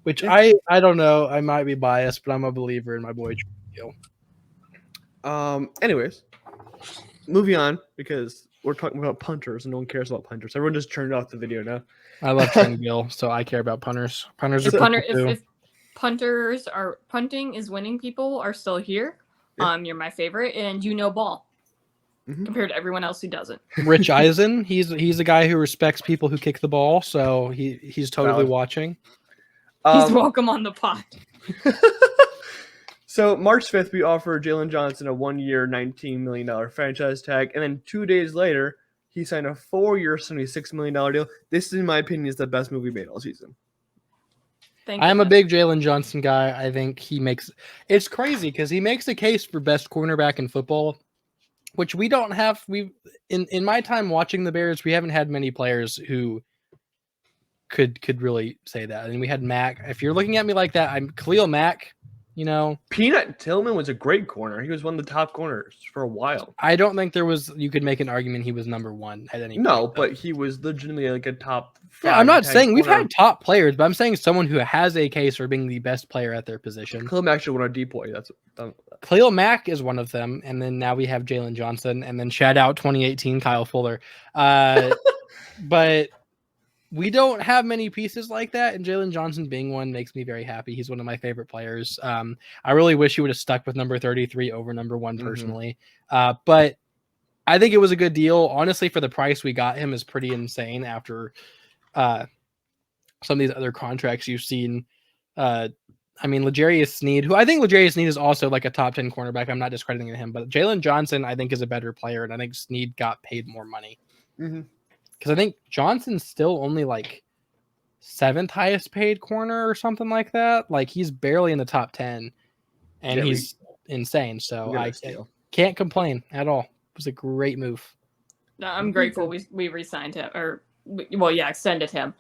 Which I don't know. I might be biased, but I'm a believer in my boy Gill. Anyways, moving on because we're talking about punters and no one cares about punters. Everyone just turned off the video now. I love Trenton Gill, so I care about punters. Punters If, are punter, cool too. if punters are punting is winning, people are still here. Yeah. You're my favorite, and you know ball Mhm. compared to everyone else who doesn't. Rich Eisen, he's a guy who respects people who kick the ball, so he's totally Valid. watching. He's welcome on the pod. So March 5th, we offered Jalen Johnson a 1-year, $19 million franchise tag, and then 2 days later, he signed a 4-year, $76 million deal. This, in my opinion, is the best move we made all season. Thank I'm a goodness. big Jalen Johnson guy. I think he makes it's crazy because he makes a case for best cornerback in football, which we don't have. We in my time watching the Bears, we haven't had many players who could really say that. And we had Mack. If you're looking at me like that, I'm Khalil Mack. You know, Peanut Tillman was a great corner. He was one of the top corners for a while. I don't think you could make an argument he was number one at any point. No, though. but he was legitimately like a top 5. Yeah, I'm not tag saying we've corner. had top players, but I'm saying someone who has a case for being the best player at their position. Khalil Mack should win our DPOY. That's Khalil Mack is one of them, and then now we have Jalen Johnson, and then shout out 2018 Kyle Fuller. But we don't have many pieces like that, and Jalen Johnson being one makes me very happy. He's one of my favorite players. I really wish he would have stuck with number 33 over number 1 personally. But I think it was a good deal. Honestly, for the price we got him is pretty insane after some of these other contracts you've seen. I mean, L'Jarius Sneed, who I think L'Jarius Sneed is also like a top 10 cornerback. I'm not discrediting him, but Jalen Johnson, I think, is a better player, and I think Sneed got paid more money. Because I think Johnson's still only like 7th highest paid corner or something like that. Like he's barely in the top 10, and he's insane. So I can't complain at all. It was a great move. No, I'm grateful we re-signed him, extended him.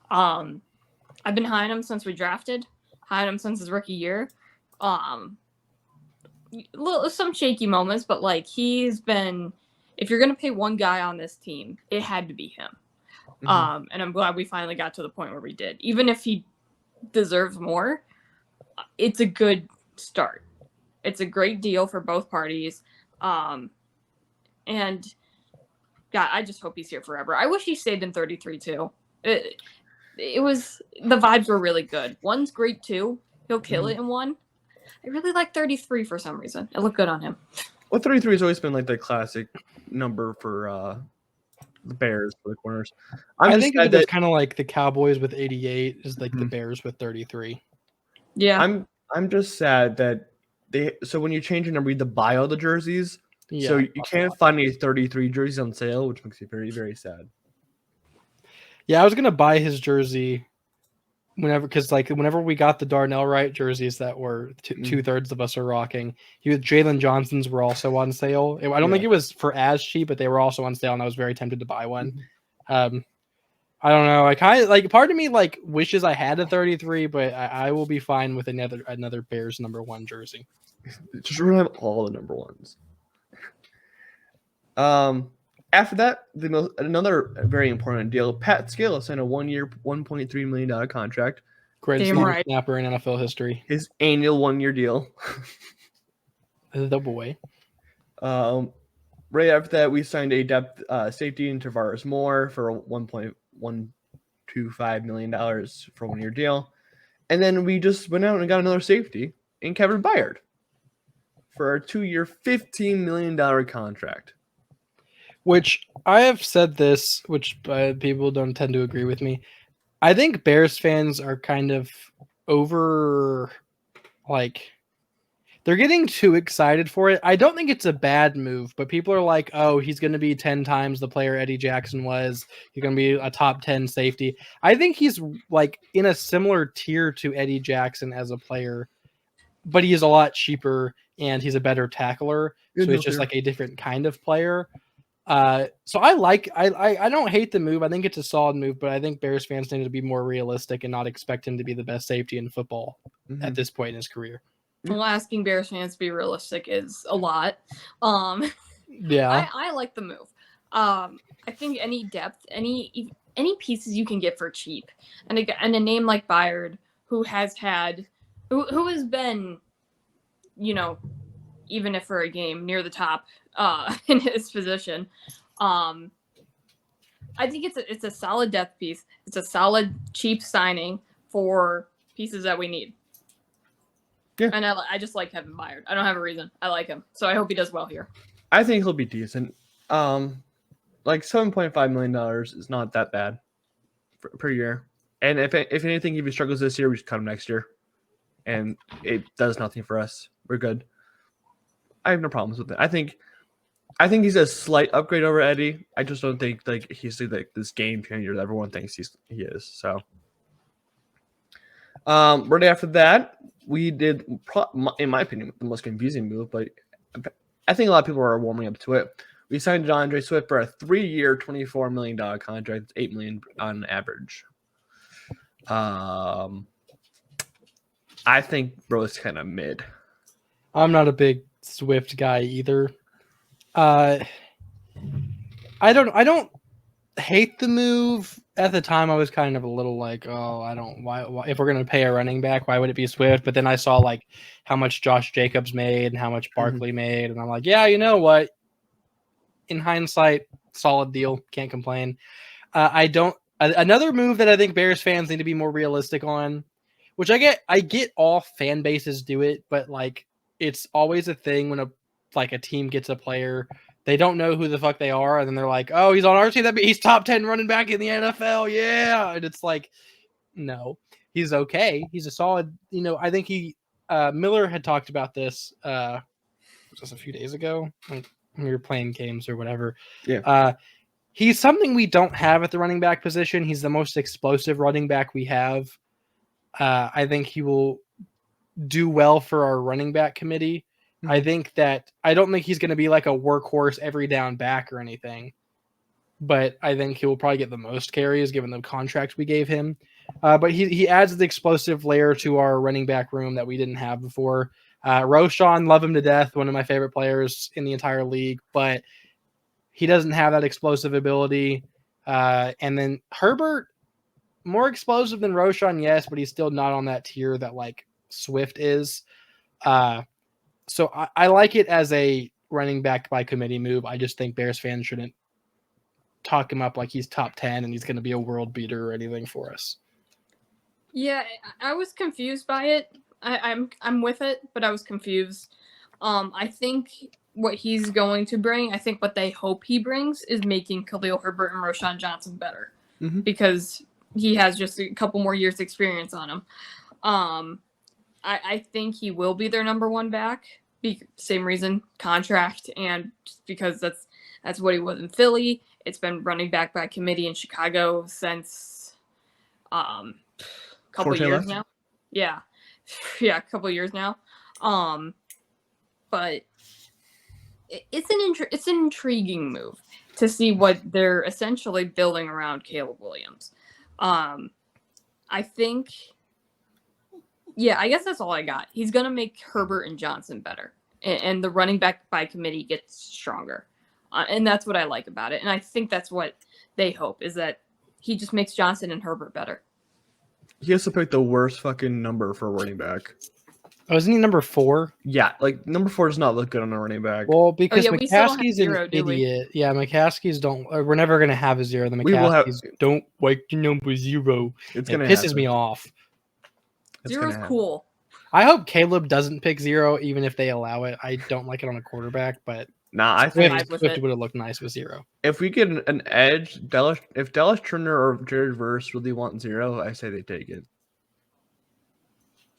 I've been high on him since we drafted. High on him since his rookie year. Some shaky moments, but like he's been. If you're gonna pay one guy on this team, it had to be him. And I'm glad we finally got to the point where we did. Even if he deserves more, it's a good start. It's a great deal for both parties. And God, I just hope he's here forever. I wish he stayed in 33 too. It was the vibes were really good. 1's great too. He'll kill it in 1. I really like 33 for some reason. It looked good on him. Well, 33 has always been like the classic number for the Bears for the corners. I think it's kind of like the Cowboys with 88 is like the Bears with 33. Yeah. I'm just sad that so when you change your number, you have to buy all the jerseys. Yeah, so you can't find any 33 jerseys on sale, which makes me very, very sad. Yeah, I was gonna buy his jersey whenever we got the Darnell Wright jerseys that were 2/3 of us are rocking. Jalen Johnson's were also on sale. I don't think it was for as cheap, but they were also on sale, and I was very tempted to buy one. I don't know. I kind of like part of me like wishes I had a 33, but I will be fine with another Bears number 1 jersey. Just have all the number 1s. After that, another very important deal. Pat Scala signed a 1-year, $1.3 million contract. Greatest snapper in NFL history. His annual 1-year deal. The boy. Right after that, we signed a depth safety in Tavares Moore for $1.1 $4.25 million for a 1-year deal. And then we just went out and got another safety in Kevin Byard for a 2-year, $15 million contract. Which I have said this, which people don't tend to agree with me. I think Bears fans are kind of over, like, they're getting too excited for it. I don't think it's a bad move, but people are like, oh, he's going to be 10 times the player Eddie Jackson was. He's going to be a top 10 safety. I think he's like in a similar tier to Eddie Jackson as a player, but he is a lot cheaper and he's a better tackler. So it's just like a different kind of player. So I don't hate the move. I think it's a solid move, but I think Bears fans need to be more realistic and not expect him to be the best safety in football at this point in his career. Well, asking Bears fans to be realistic is a lot. Yeah, I like the move. I think any depth, any pieces you can get for cheap, and a name like Byard, who has been, even if for a game near the top in his position, I think it's a solid depth piece. It's a solid cheap signing for pieces that we need. Yeah. And I just like Kevin Byard. I don't have a reason. I like him. So I hope he does well here. I think he'll be decent. Like $7.5 million is not that bad per year. And if anything, if he struggles this year, we just cut him next year. And it does nothing for us. We're good. I have no problems with it. I think he's a slight upgrade over Eddie. I just don't think like he's like this game changer that everyone thinks he is. So right after that, we did, in my opinion, the most confusing move, but I think a lot of people are warming up to it. We signed DeAndre Swift for a 3-year, $24 million contract, $8 million on average. I think bro is kind of mid. I'm not a big Swift guy either. I don't hate the move. At the time, I was kind of a little like, oh, I don't. Why if we're gonna pay a running back, why would it be Swift? But then I saw like how much Josh Jacobs made and how much Barkley made, and I'm like, yeah, you know what? In hindsight, solid deal. Can't complain. Another move that I think Bears fans need to be more realistic on, which I get all fan bases do it, but like it's always a thing when a team gets a player. They don't know who the fuck they are, and then they're like, "Oh, he's on our team. He's top 10 running back in the NFL, yeah." And it's like, no, he's okay. He's a solid. I think Miller had talked about this just a few days ago when we were playing games or whatever. Yeah. He's something we don't have at the running back position. He's the most explosive running back we have. I think he will do well for our running back committee. I don't think he's going to be like a workhorse every down back or anything, but I think he will probably get the most carries given the contract we gave him. But he adds the explosive layer to our running back room that we didn't have before. Roschon, love him to death, one of my favorite players in the entire league, but he doesn't have that explosive ability. And then Herbert, more explosive than Roschon, yes, but he's still not on that tier that like Swift is. So I like it as a running back by committee move. I just think Bears fans shouldn't talk him up like he's top 10 and he's going to be a world beater or anything for us. Yeah, I was confused by it. I'm with it, but I was confused. I think what he's going to bring, I think what they hope he brings is making Khalil Herbert and Roschon Johnson better because he has just a couple more years experience on him. I think he will be their number one back. Same reason, contract, and just because that's what he was in Philly. It's been running back by committee in Chicago since a couple years now. Yeah, a couple years now. But it's an intriguing move to see what they're essentially building around Caleb Williams. I think. Yeah, I guess that's all I got. He's going to make Herbert and Johnson better. And the running back by committee gets stronger. And that's what I like about it. And I think that's what they hope, is that he just makes Johnson and Herbert better. He has to pick the worst fucking number for a running back. Oh, isn't he number 4? Yeah, like number 4 does not look good on a running back. Well, because yeah, we still don't have McCaskey's 0, an do we? idiot. Yeah, McCaskey's don't. We're never gonna have a 0. The We will have- McCaskies don't like the number 0. It's It gonna pisses happen. me off. It's Zero's gonna happen. cool. I hope Caleb doesn't pick 0, even if they allow it. I don't like it on a quarterback, but Nah, I think Vibe with Swift it. would have looked nice with 0. if we get an edge, if Dallas Turner or Jared Verse really want 0, I say they take it.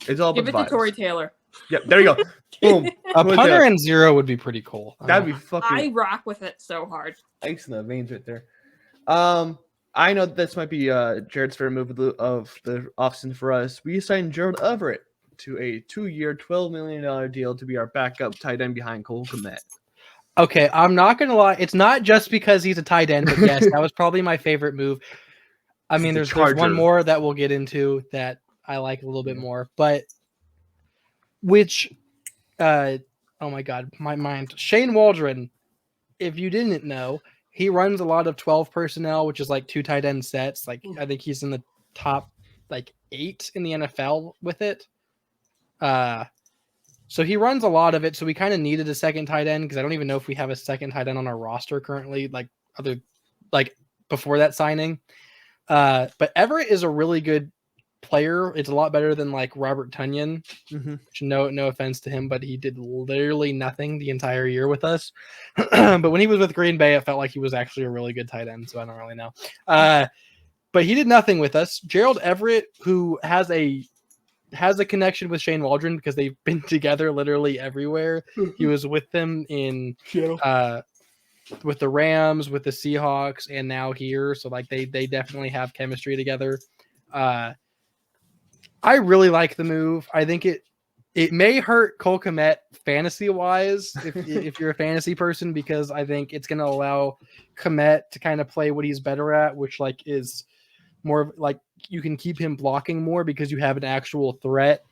It's all Give about it to vibes. Tory Taylor. Yep, there you go. Boom. A With punter that. and 0 would be pretty cool. That'd be I fucking rock with it so hard. ice in the veins right there. I know this might be Jared's favorite move of the offseason for us. We signed Gerald Everett to a 2-year, $12 million deal to be our backup tight end behind Cole Kmet. Okay, I'm not gonna lie. It's not just because he's a tight end, but yes, that was probably my favorite move. I mean, The there's one Charger. more that we'll get into that I like a little bit more, but which, oh my god, my mind. Shane Waldron, if you didn't know, he runs a lot of 12 personnel, which is like 2 tight end sets. Like I think he's in the top like 8 in the NFL with it. So he runs a lot of it. So we kind of needed a second tight end because I don't even know if we have a second tight end on our roster currently, like before that signing. But Everett is a really good player. It's a lot better than like Robert Tonyan. Mm-hmm. Which no offense to him, but he did literally nothing the entire year with us. But when he was with Green Bay, it felt like he was actually a really good tight end. So I don't really know. But he did nothing with us. Gerald Everett, who has a connection with Shane Waldron because they've been together literally everywhere. He was with them in with the Rams, with the Seahawks, and now here. So like they definitely have chemistry together. I really like the move. I think it may hurt Cole Kmet fantasy wise if you're a fantasy person, because I think it's going to allow Kmet to kind of play what he's better at, which like is more of like you can keep him blocking more because you have an actual threat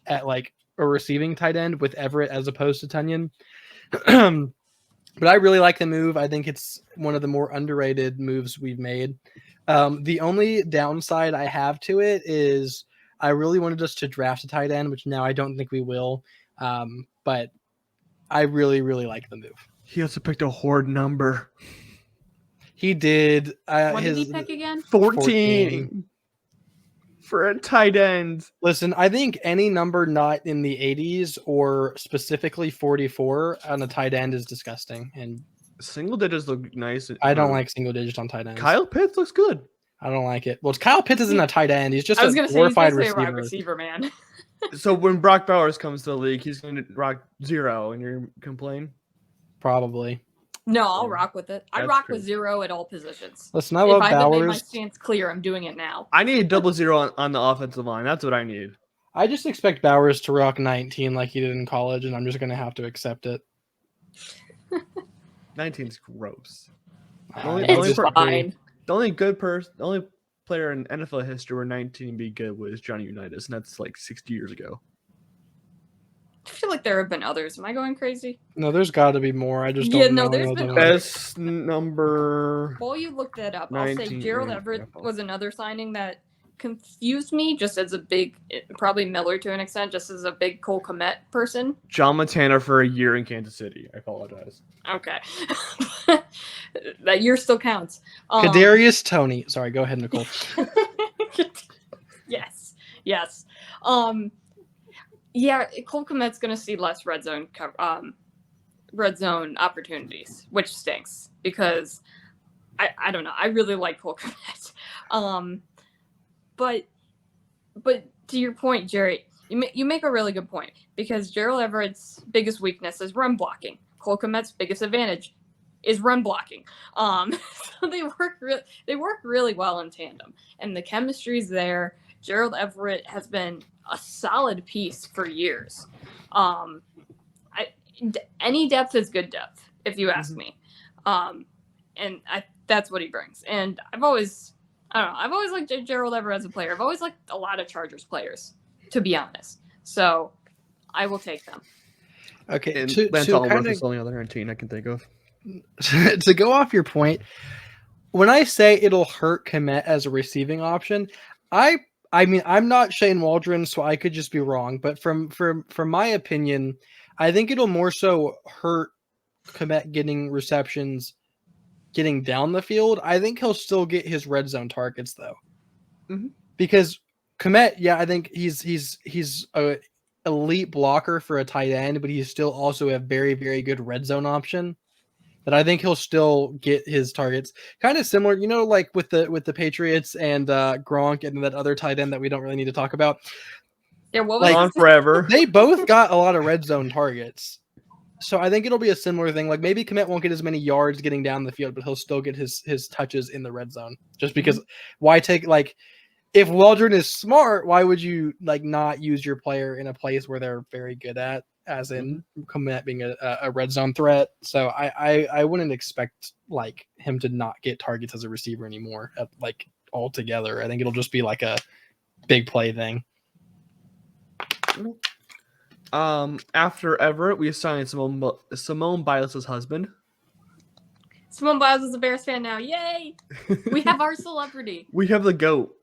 at like a receiving tight end with Everett as opposed to Tonyan. But I really like the move. I think it's one of the more underrated moves we've made. The only downside I have to it is I really wanted us to draft a tight end, which now I don't think we will. But I really, really like the move. He also picked a horde number. He did. What did he pick again? 14 for a tight end. Listen, I think any number not in the 80s or specifically 44 on a tight end is disgusting. And Single digits look nice. I don't like single digits on tight ends. Kyle Pitts looks good. I don't like it. Well, Kyle Pitts isn't a tight end. He's just I was a gonna say he's glorified basically a wide receiver. receiver, man. So when Brock Bowers comes to the league, he's going to rock 0, and you're complain. Probably. No, I'll rock with it. I That's rock true. with 0 at all positions. Listen, I love if I haven't made my Bowers. stance clear, I'm doing it now. I need a 0 on the offensive line. That's what I need. I just expect Bowers to rock 19 like he did in college, and I'm just going to have to accept it. 19's gross. I It's just agree. fine. The only player in NFL history where 19 be good was Johnny Unitas, and that's like 60 years ago. I feel like there have been others. Am I going crazy? No, there's got to be more. I just don't Yeah, know. no, there's the been ones. Best number. While you look that up, I'll say 19, Gerald yeah, Everett yeah. was another signing that confused me just as a big, probably Miller to an extent, just as a big Cole Kmet person. John Montana for a year in Kansas City. I apologize. Okay. That year still counts. Kadarius Toney. Sorry, go ahead, Nicole. Yes. Yeah, Cole Kmet's going to see less red zone opportunities, which stinks because I don't know. I really like Cole Kmet. But to your point, Jarett, you make a really good point because Gerald Everett's biggest weakness is run blocking. Cole Kmet's biggest advantage is run blocking. So they work really well in tandem, and the chemistry's there. Gerald Everett has been a solid piece for years. Any depth is good depth, if you ask me. And that's what he brings. And I've always liked Gerald Everett as a player. I've always liked a lot of Chargers players, to be honest. So I will take them. Okay, And to Lance Allworth kind is the only other team I can think of. to go off your point, when I say it'll hurt Kmet as a receiving option, I I mean, I'm not Shane Waldron, so I could just be wrong. But from my opinion, I think it'll more so hurt Komet getting receptions, getting down the field. I think he'll still get his red zone targets though, because Komet, yeah, I think he's a elite blocker for a tight end, but he's still also a very very good red zone option. That I think he'll still get his targets. Kind of similar, like with the Patriots and Gronk and that other tight end that we don't really need to talk about. Yeah, what was Like, On forever. They both got a lot of red zone targets. So I think it'll be a similar thing. Like maybe Komet won't get as many yards getting down the field, but he'll still get his touches in the red zone. Just because why take if Waldron is smart, why would you not use your player in a place where they're very good at, as in Komet being a red zone threat? So I wouldn't expect him to not get targets as a receiver anymore, altogether. I think it'll just be like a big play thing. After Everett, we assigned Simone Biles' husband. Simone Biles is a Bears fan now. Yay! We have our celebrity. We have the GOAT.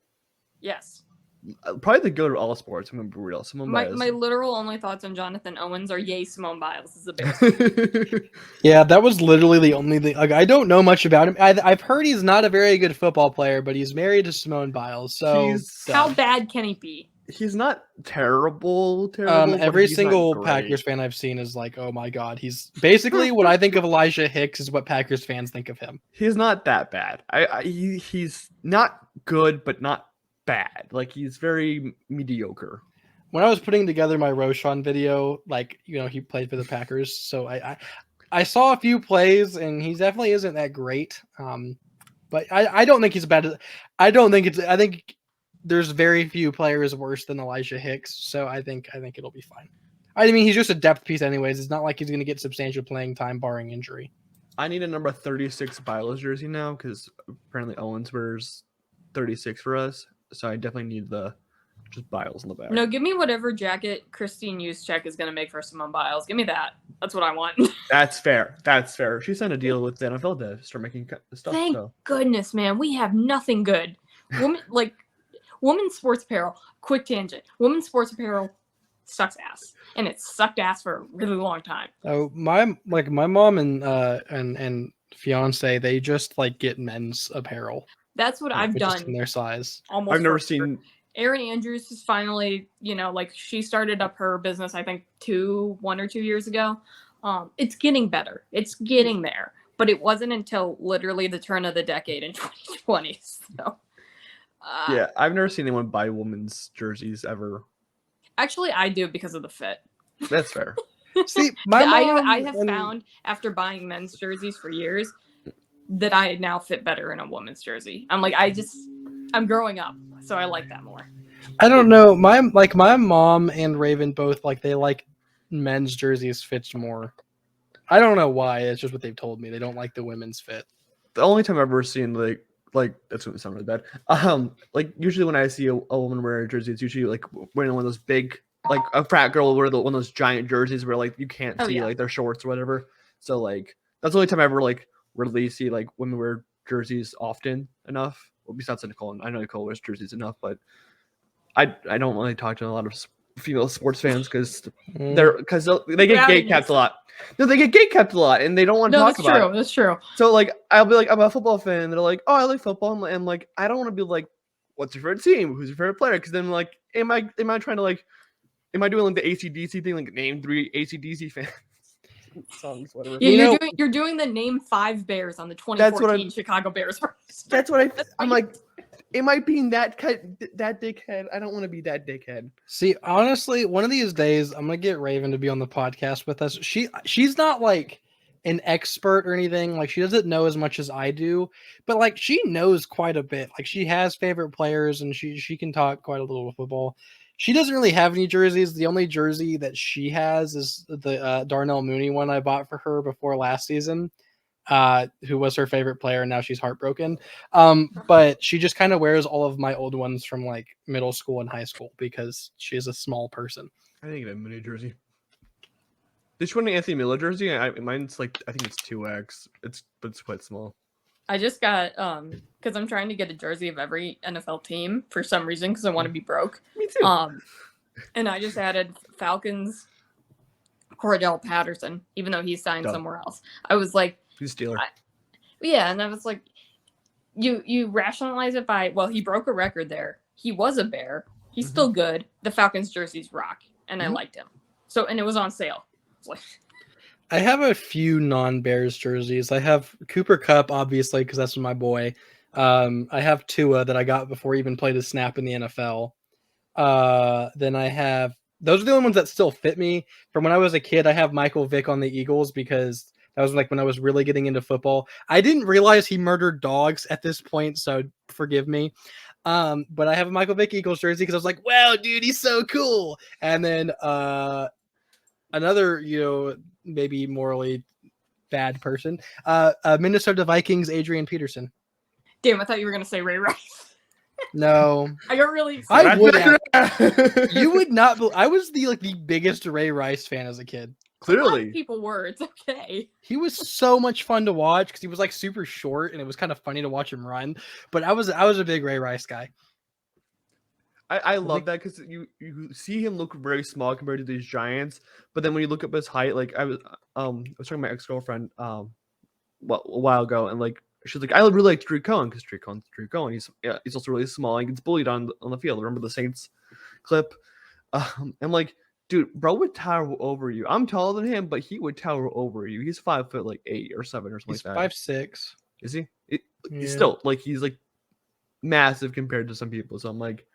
Yes. Probably the GOAT of all sports. I'm going to be real. Simone Biles. My literal only thoughts on Jonathan Owens are yay, Simone Biles is a Bears fan. Yeah, that was literally the only thing. I don't know much about him. I've heard he's not a very good football player, but he's married to Simone Biles. So how bad can he be? He's not terrible. Every single Packers fan I've seen is like, oh my god, he's basically what I think of Elijah Hicks is what Packers fans think of him. He's not that bad. He's not good, but not bad. He's very mediocre. When I was putting together my Roshan video, he played for the Packers, so I saw a few plays, and he definitely isn't that great. But I don't think he's bad. I think there's very few players worse than Elijah Hicks, so I think it'll be fine. I mean, he's just a depth piece anyways. It's not like he's going to get substantial playing time barring injury. I need a number 36 Biles jersey now because apparently Owens wears 36 for us, so I definitely need just Biles in the back. No, give me whatever jacket Christine Juszczyk is going to make for Simone Biles. Give me that. That's what I want. That's fair. She signed a deal with the NFL to start making stuff. Thank goodness, man. We have nothing good. Women's sports apparel, quick tangent. Women's sports apparel sucks ass, and it sucked ass for a really long time. Oh, my mom and fiance, they just get men's apparel. That's what I've done. In their size. Almost. I've never seen. Erin Andrews is finally, she started up her business, I think 1 or 2 years ago. It's getting better. It's getting there, but it wasn't until literally the turn of the decade in 2020. So. Yeah, I've never seen anyone buy women's jerseys ever. Actually, I do because of the fit. That's fair. See, I have found after buying men's jerseys for years that I now fit better in a woman's jersey. I'm growing up, so I like that more. I don't know. My mom and Raven both they like men's jerseys fits more. I don't know why. It's just what they've told me. They don't like the women's fit. The only time I've ever seen that's going to sound really bad. Usually when I see a woman wear a jersey, it's usually wearing one of those big, a frat girl will wear one of those giant jerseys where you can't see their shorts or whatever. So that's the only time I ever really see women wear jerseys often enough. Well, besides Nicole, and I know Nicole wears jerseys enough, but I don't really talk to a lot of female sports fans because they get gatekept a lot. No, they get gatekept a lot, and they don't want to talk about it. That's true. So I'll be I'm a football fan. And they're like, oh, I like football, and I don't want to be what's your favorite team? Who's your favorite player? Because then am I trying to am I doing the AC/DC thing? Name 3 AC/DC fans. Songs, whatever. Yeah, you're doing the name 5 Bears on the 2014 Chicago Bears. That's what I'm like. Am I being that dickhead? I don't want to be that dickhead. See, honestly, one of these days I'm gonna get Raven to be on the podcast with us. She's not an expert or anything. She doesn't know as much as I do, but she knows quite a bit. She has favorite players and she can talk quite a little football. She doesn't really have any jerseys. The only jersey that she has is the Darnell Mooney one I bought for her before last season. Who was her favorite player, and now she's heartbroken. But she just kind of wears all of my old ones from middle school and high school because she's a small person. I think a Mooney jersey. Did she want an Anthony Miller jersey? Mine's I think it's 2X. It's quite small. I just got because I'm trying to get a jersey of every NFL team for some reason because I want to be broke. Me too. And I just added Falcons Cordell Patterson, even though he's signed Done. somewhere else. I was like, He's a Steeler. yeah, and I was like, you rationalize it by, well, he broke a record there. He was a Bear. He's still good. The Falcons jerseys rock, and I liked him. So, and it was on sale. Like, I have a few non-Bears jerseys. I have Cooper Kupp, obviously, because that's my boy. I have Tua that I got before he even played a snap in the NFL. Then I have those are the only ones that still fit me. From when I was a kid, I have Michael Vick on the Eagles because that was like when I was really getting into football. I didn't realize he murdered dogs at this point, so forgive me. But I have a Michael Vick Eagles jersey because I was like, wow, dude, he's so cool. And then another, maybe morally bad person, Minnesota Vikings, Adrian Peterson. damn, I thought you were gonna say Ray Rice. No, I got really excited. I would have. You would not. I was the biggest Ray Rice fan as a kid. A lot Clearly. of people were. It's okay. He was so much fun to watch because he was like super short and it was kind of funny to watch him run. But I was a big Ray Rice guy. I love that because you see him look very small compared to these giants, but then when you look up his height, like I was talking to my ex-girlfriend a while ago, and like she's like, I really like Drew Cohen because Drew Cohen. He's also really small and gets bullied on the field. Remember the Saints clip? I'm like, dude, bro would tower over you. I'm taller than him, but he would tower over you. He's 5'8" or 7 or something He's like that. 5'6". Is he? Yeah. He's still he's like massive compared to some people. So I'm like.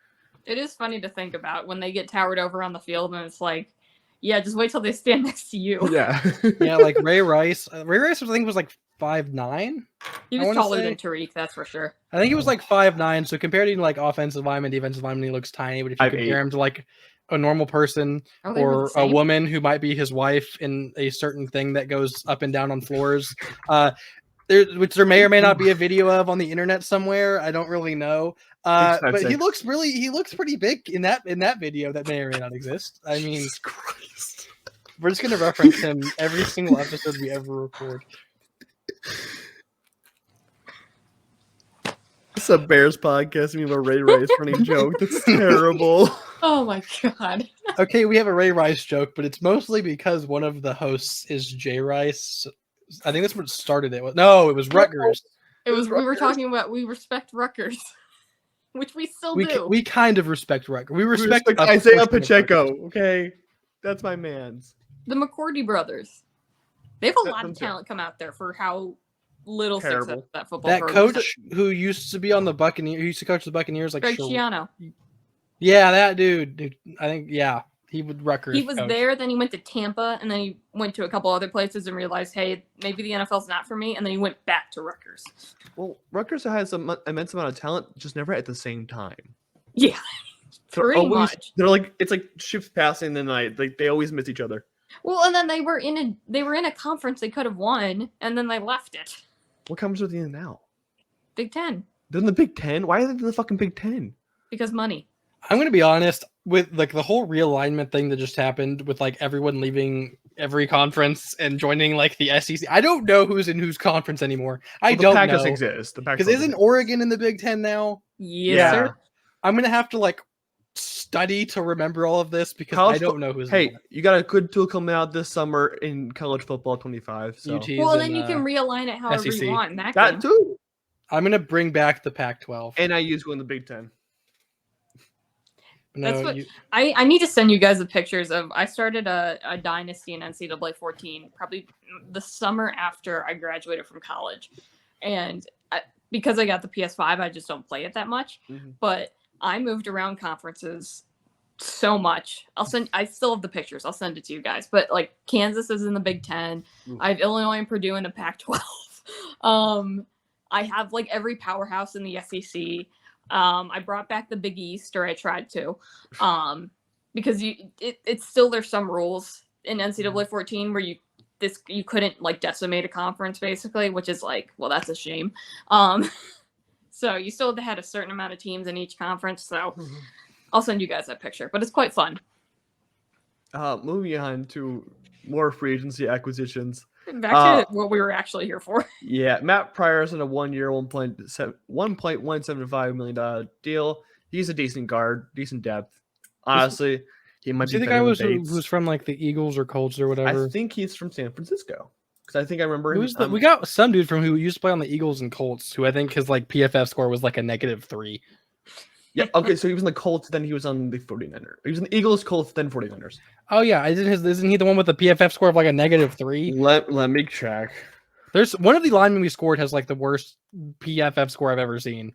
It is funny to think about when they get towered over on the field, and it's like, yeah, just wait till they stand next to you. Yeah. Yeah, like Ray Rice. Ray Rice, I think, was like 5'9". He was taller than Tariq, that's for sure. I think he was like 5'9". So compared to like offensive lineman, defensive lineman, he looks tiny. But if you 5'8". compare him to like a normal person Oh, they were the or a same? woman who might be his wife in a certain thing that goes up and down on floors, which there may or may not be a video of on the internet somewhere. I don't really know. But he looks pretty big in that video that may or may not exist. I mean, Jesus Christ. we're just gonna reference him every single episode we ever record. It's a Bears podcast. I mean, a Ray Rice funny joke. That's terrible. Oh my god. Okay, we have a Ray Rice joke, but it's mostly because one of the hosts is Jay Rice. I think that's what started it. No, it was Rutgers. We were Rutgers? talking about we respect Rutgers, which we still do. We kind of respect Rutgers. We respect Isaiah portion of Pacheco. Rutgers. Okay, that's my man's. The McCourty brothers. They have a lot Them of too. talent come out there for how little Terrible. success that football That program. coach who used to be on the Buccaneers, who used to coach the Buccaneers, like Greg Sher- Schiano. Yeah, that dude. I think he would Rutgers. He was coach. there, then he went to Tampa, and then he went to a couple other places and realized, hey, maybe the NFL's not for me, and then he went back to Rutgers. Well, Rutgers has an immense amount of talent, just never at the same time. Yeah, pretty much. They're like it's like shifts passing the night. Like they always miss each other. Well, and then they were in a conference they could have won, and then they left it. What comes with the end now? Big Ten, They're in the Big Ten. Why are they in the fucking Big Ten? because money. I'm gonna be honest with like the whole realignment thing that just happened with like everyone leaving every conference and joining like the SEC. I don't know who's in whose conference anymore. I The don't Pac know does exist. The Pac because isn't Oregon in the Big Ten now? Yes, Yeah. sir. I'm gonna have to like study to remember all of this because College I don't know who's. Hey, in you got a good tool coming out this summer in college football 25. So UT's Well, in, then you can realign it however SEC. you want in that that game. too. I'm gonna bring back the Pac-12. And I use one in the Big Ten. That's what- I need to send you guys the pictures of. I started a dynasty in NCAA 14 probably the summer after I graduated from college, and because I got the PS5, I just don't play it that much. Mhm. But I moved around conferences so much. I still have the pictures. I'll send it to you guys. But like Kansas is in the Big Ten. Ooh. I have Illinois and Purdue in the Pac-12. I have like every powerhouse in the SEC. I brought back the Big East, or I tried to, because it's still there's some rules in NCAA 14 where you couldn't like decimate a conference basically, which is like, well, that's a shame. So you still had a certain amount of teams in each conference. So I'll send you guys that picture, but it's quite fun. Moving on to more free agency acquisitions. Back to what we were actually here for. Yeah, Matt Pryor's in a 1-year, $1.175 million deal. He's a decent guard, decent depth. Honestly, he might Is be he the better guy than who's Bates. from like the Eagles or Colts or whatever? I think he's from San Francisco because I think I remember him. We got some dude from who used to play on the Eagles and Colts, who I think his like PFF score was like a -3. Yeah, okay, so he was in the Colts, then he was on the 49ers. He was in the Eagles, Colts, then 49ers. Oh yeah, isn't he the one with the PFF score of like a -3? Let me check. There's one of the linemen we scored has like the worst PFF score I've ever seen.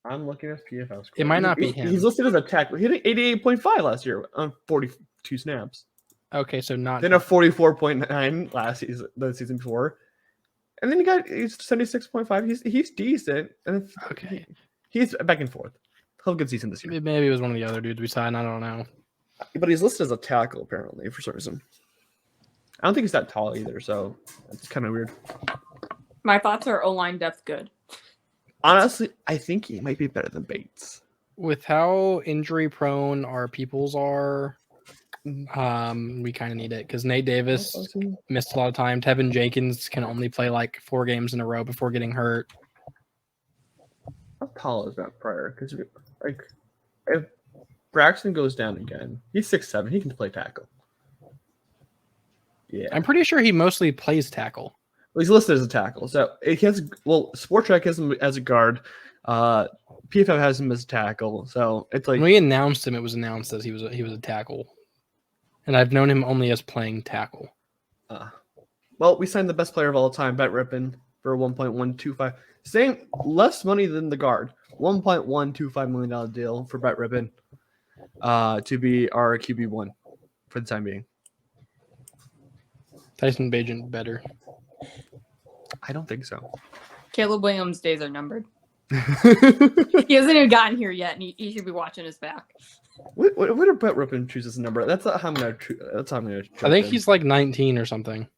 I'm looking at PFF score. It might not be him. He's listed as a tackle. He hit 88.5 last year on 42 snaps. Okay, so not Then a 44.9 last season, the season before. And then he's 76.5. He's decent. And okay. He's back and forth. He'll have a good season this year. Maybe it was one of the other dudes we signed. I don't know. But he's listed as a tackle, apparently, for some reason. I don't think he's that tall either, so it's kind of weird. My thoughts are O-line depth good. Honestly, I think he might be better than Bates. With how injury prone our peoples are, we kind of need it because Nate Davis missed a lot of time. Tevin Jenkins can only play like 4 games in a row before getting hurt. How tall is Matt Pryor? Because like, if Braxton goes down again, he's 6'7". He can play tackle. Yeah, I'm pretty sure he mostly plays tackle. well, he's listed as a tackle. So it has Sport Track has him as a guard. PFF has him as a tackle. So it's like When we announced him, it was announced as he was a tackle, and I've known him only as playing tackle. well, we signed the best player of all time, Bet Rippin, for 1.125. Same less money than the guard. $1.125 million deal for Bet Rippin to be our QB1 for the time being. Tyson Bagent better. I don't think so. Caleb Williams' days are numbered. He hasn't even gotten here yet, and he should be watching his back. What did Bet Rippin choose as a number? That's not how I'm gonna. That's how I'm gonna. I think he's like 19 or something.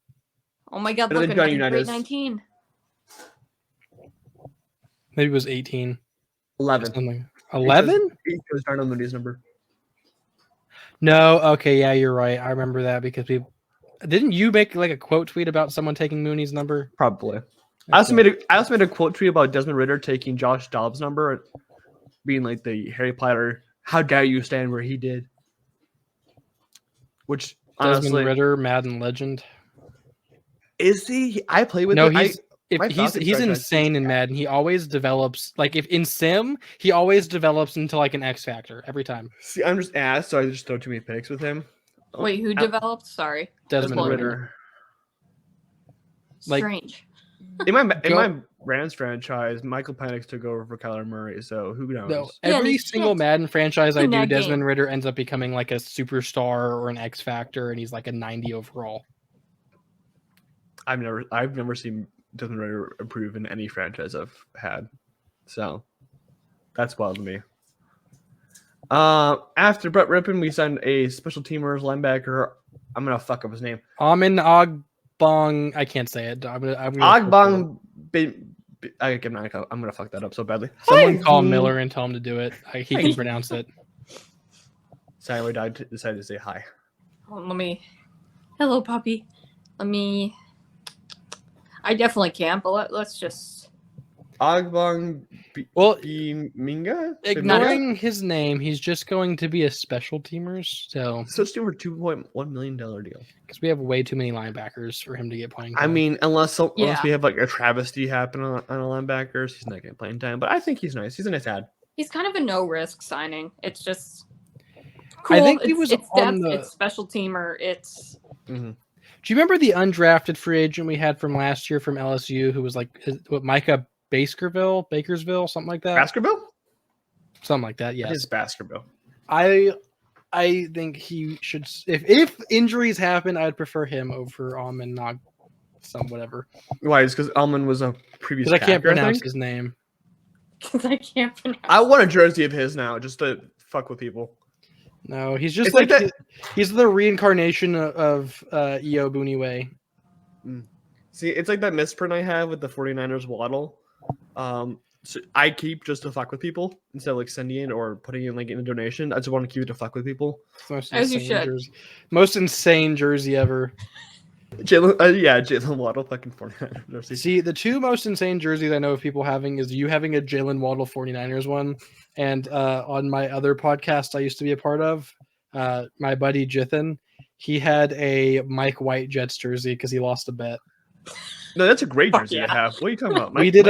Oh my God! Better Look than at Johnny great Unitas. 19. Maybe it was 18. 11. Something. 11? He goes Darnell Moody's number. No. Okay. Yeah, you're right. I remember that because didn't you make like a quote tweet about someone taking Mooney's number? Probably. I also made a quote tweet about Desmond Ridder taking Josh Dobbs' number, being like the Harry Potter. How dare you stand where he did? Which honestly, Desmond Ridder, Madden legend. is he? I play with. No, him. he's insane in Madden. He always develops like if in Sim, he always develops into like an X Factor every time. See, I'm just asked, so I just throw too many picks with him. Wait, who developed? Sorry. Desmond Desmond Ridder. Like- Strange. In my Rams franchise, Michael Penix took over for Kyler Murray, so who knows? No, Yeah, every he's single shit Madden franchise I in do, that Desmond game. Ridder ends up becoming like a superstar or an X Factor, and he's like a 90 overall. I've never seen Desmond Ridder improve in any franchise I've had, so that's wild to me. After Brett Rippon, we signed a special teamers linebacker. I'm gonna fuck up his name. Amin Ogbong. I can't say it. I'm gonna Ogbong. I'm gonna fuck that up so badly. Someone call Miller and tell him to do it. He can pronounce it. Sorry, I decided to say hi. Hello, puppy. I definitely can't, but let's just. Ogbong. Minga. Ignoring his name, he's just going to be a special teamers. So it's doing for $2.1 million deal. Because we have way too many linebackers for him to get playing time. I mean, unless we have like a travesty happen on a linebackers, he's not getting playing time. But I think he's nice. He's a nice ad. He's kind of a no risk signing. It's just. Cool. I think he was it's on depth, it's special teamer. It's. Mm-hmm. Do you remember the undrafted free agent we had from last year from LSU who was like Micah Bakersville, something like that? Baskerville? Something like that, yes. It is Baskerville. I think he should. If injuries happen, I'd prefer him over Almond, not some whatever. Why? Is because Almond was a previous. Because I can't pronounce his his name. Because I can't pronounce. I want a jersey of his now, just to fuck with people. No, he's just It's like that. He's the reincarnation of Eo Buniwe. See, it's like that misprint I have with the 49ers Waddle. So I keep just to fuck with people instead of like sending it or putting in like in a donation. I just want to keep it to fuck with people. Most As you insane should. Most insane jersey ever. Jalen Waddle fucking 49 jersey. See, the two most insane jerseys I know of people having is you having a Jalen Waddle 49ers one, and on my other podcast I used to be a part of, my buddy Jithan, he had a Mike White Jets jersey because he lost a bet. No, that's a great Fuck jersey yeah. to have. What are you talking about? We did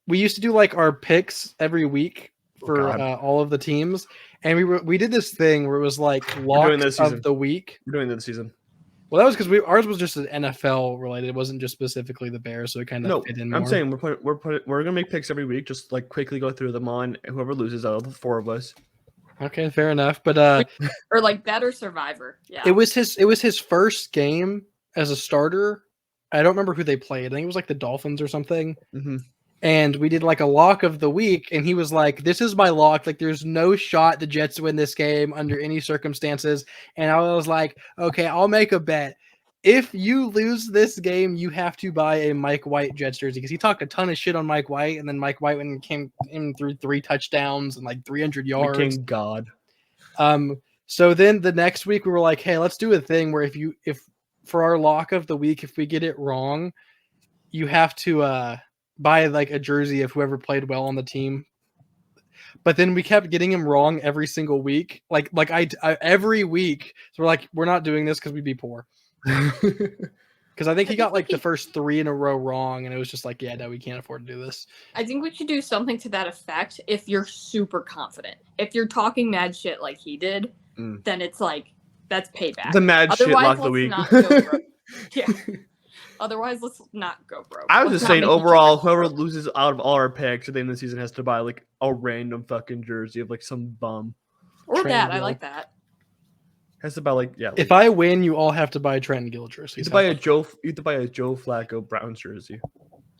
we used to do like our picks every week for God. all of the teams, and we did this thing where it was like doing locks this season. of the week. We're doing this season. Well, that was because ours was just an NFL related. It wasn't just specifically the Bears, so it kind of No, fit in more. I'm saying we're gonna make picks every week. Just like quickly go through them on whoever loses out of the four of us. Okay, fair enough. But Or like that or Survivor. Yeah. it was his first game as a starter. I don't remember who they played. I think it was like the Dolphins or something. Mm-hmm. And we did like a lock of the week, and he was like, "This is my lock. Like, there's no shot the Jets win this game under any circumstances." And I was like, "Okay, I'll make a bet. If you lose this game, you have to buy a Mike White Jets jersey," because he talked a ton of shit on Mike White, and then Mike White went and came in through 3 touchdowns and like 300 yards. Became God. So then the next week we were like, "Hey, let's do a thing where if for our lock of the week, if we get it wrong, you have to buy like a jersey of whoever played well on the team." But then we kept getting him wrong every single week. Like I every week. So we're like, we're not doing this because we'd be poor. Because I think he got like the first 3 in a row wrong, and it was just like, yeah, no, we can't afford to do this. I think we should do something to that effect if you're super confident. If you're talking mad shit like he did, then it's like, that's payback. The mad shit lock of the week. Not go broke. Yeah. Otherwise, let's not go broke. I was Let's just not saying, make each overall, other whoever broke. loses out of all our picks at the end of the season has to buy like a random fucking jersey of like some bum. Or that. I Gill. like that. Has to buy like If I win, you all have to buy Trenton Gill you jerseys. have to buy a Joe Flacco Browns jersey.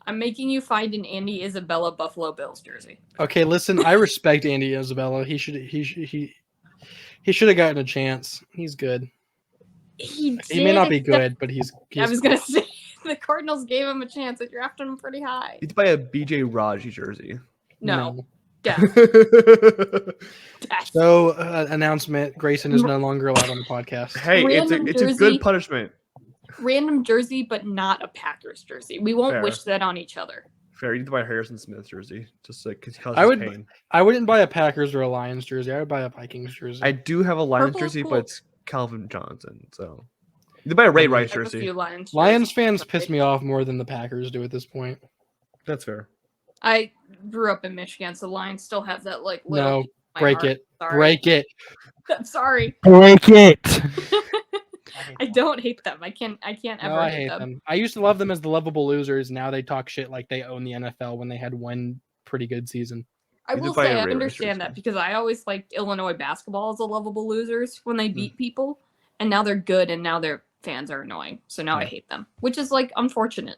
I'm making you find an Andy Isabella Buffalo Bills jersey. Okay, listen, I respect Andy Isabella. He should have gotten a chance. He's good. He May not be except- good, but he's I was gonna say the Cardinals gave him a chance. They drafted him pretty high. You have to buy a BJ Raji jersey. No. Yeah. So, announcement: Grayson is no longer allowed on the podcast. Hey, Random it's a jersey. good punishment. Random jersey, but not a Packers jersey. We won't Fair. wish that on each other. Fair, you have to buy a Harrison Smith jersey, just like because I would- I wouldn't buy a Packers or a Lions jersey. I would buy a Vikings jersey. I do have a Lions Purple is jersey, cool. but it's Calvin Johnson. So you have to buy a Ray I Rice I have a jersey. few Lions. Lions jerseys. fans piss me off more than the Packers do at this point. That's fair. I grew up in Michigan, so Lions still have that like. No, little my break heart. it. Sorry. Break it. I'm sorry. Break it. I don't hate them. I can't ever No, I hate hate them. them. I used to love them as the lovable losers. Now they talk shit like they own the NFL when they had one pretty good season. I You will just buy say a I Ray Rice understand jersey. that because I always liked Illinois basketball as a lovable losers when they beat people, and now they're good, and now their fans are annoying. So now I Yeah. hate them, which is like unfortunate.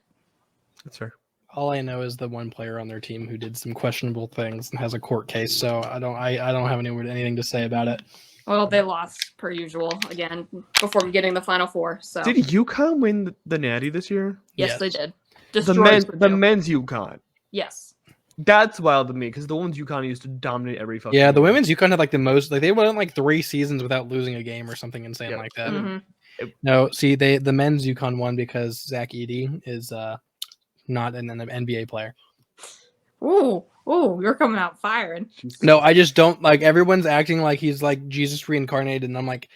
That's fair. All I know is the one player on their team who did some questionable things and has a court case. So I don't have anything to say about it. Well, they lost per usual again before getting the Final Four. So Did UConn win the Natty this year? yes, they Yes. did. The Destroyed the Purdue. men's UConn. Yes. That's wild to me because the women's UConn used to dominate every fucking. Yeah, the game. women's UConn had like the most. Like they went like 3 seasons without losing a game or something insane Yeah. like that. hmm No, see, the men's UConn won because Zach Edey is not an NBA player. Ooh, you're coming out firing. No, I just don't like. Everyone's acting like he's like Jesus reincarnated, and I'm like,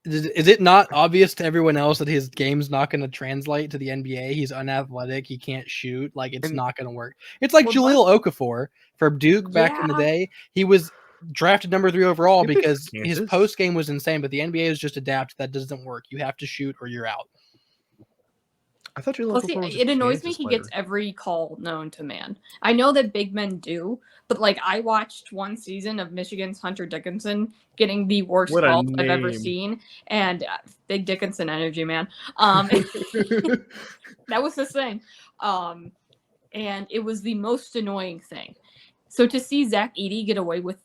is it not obvious to everyone else that his game's not going to translate to the NBA? He's unathletic. He can't shoot. Like it's And- not going to work. It's like Well, Jahlil Okafor from Duke back in the Yeah. day. He was drafted number 3 overall He played because for his Kansas. post game was insane. But the NBA is just adapt. That doesn't work. You have to shoot or you're out. I thought you Plus, it annoys me he gets every call known to man. I know that big men do, but like I watched one season of Michigan's Hunter Dickinson getting the worst What a calls I've ever name. seen, and big Dickinson energy, man. That was his thing, and it was the most annoying thing. So to see Zach Edey get away with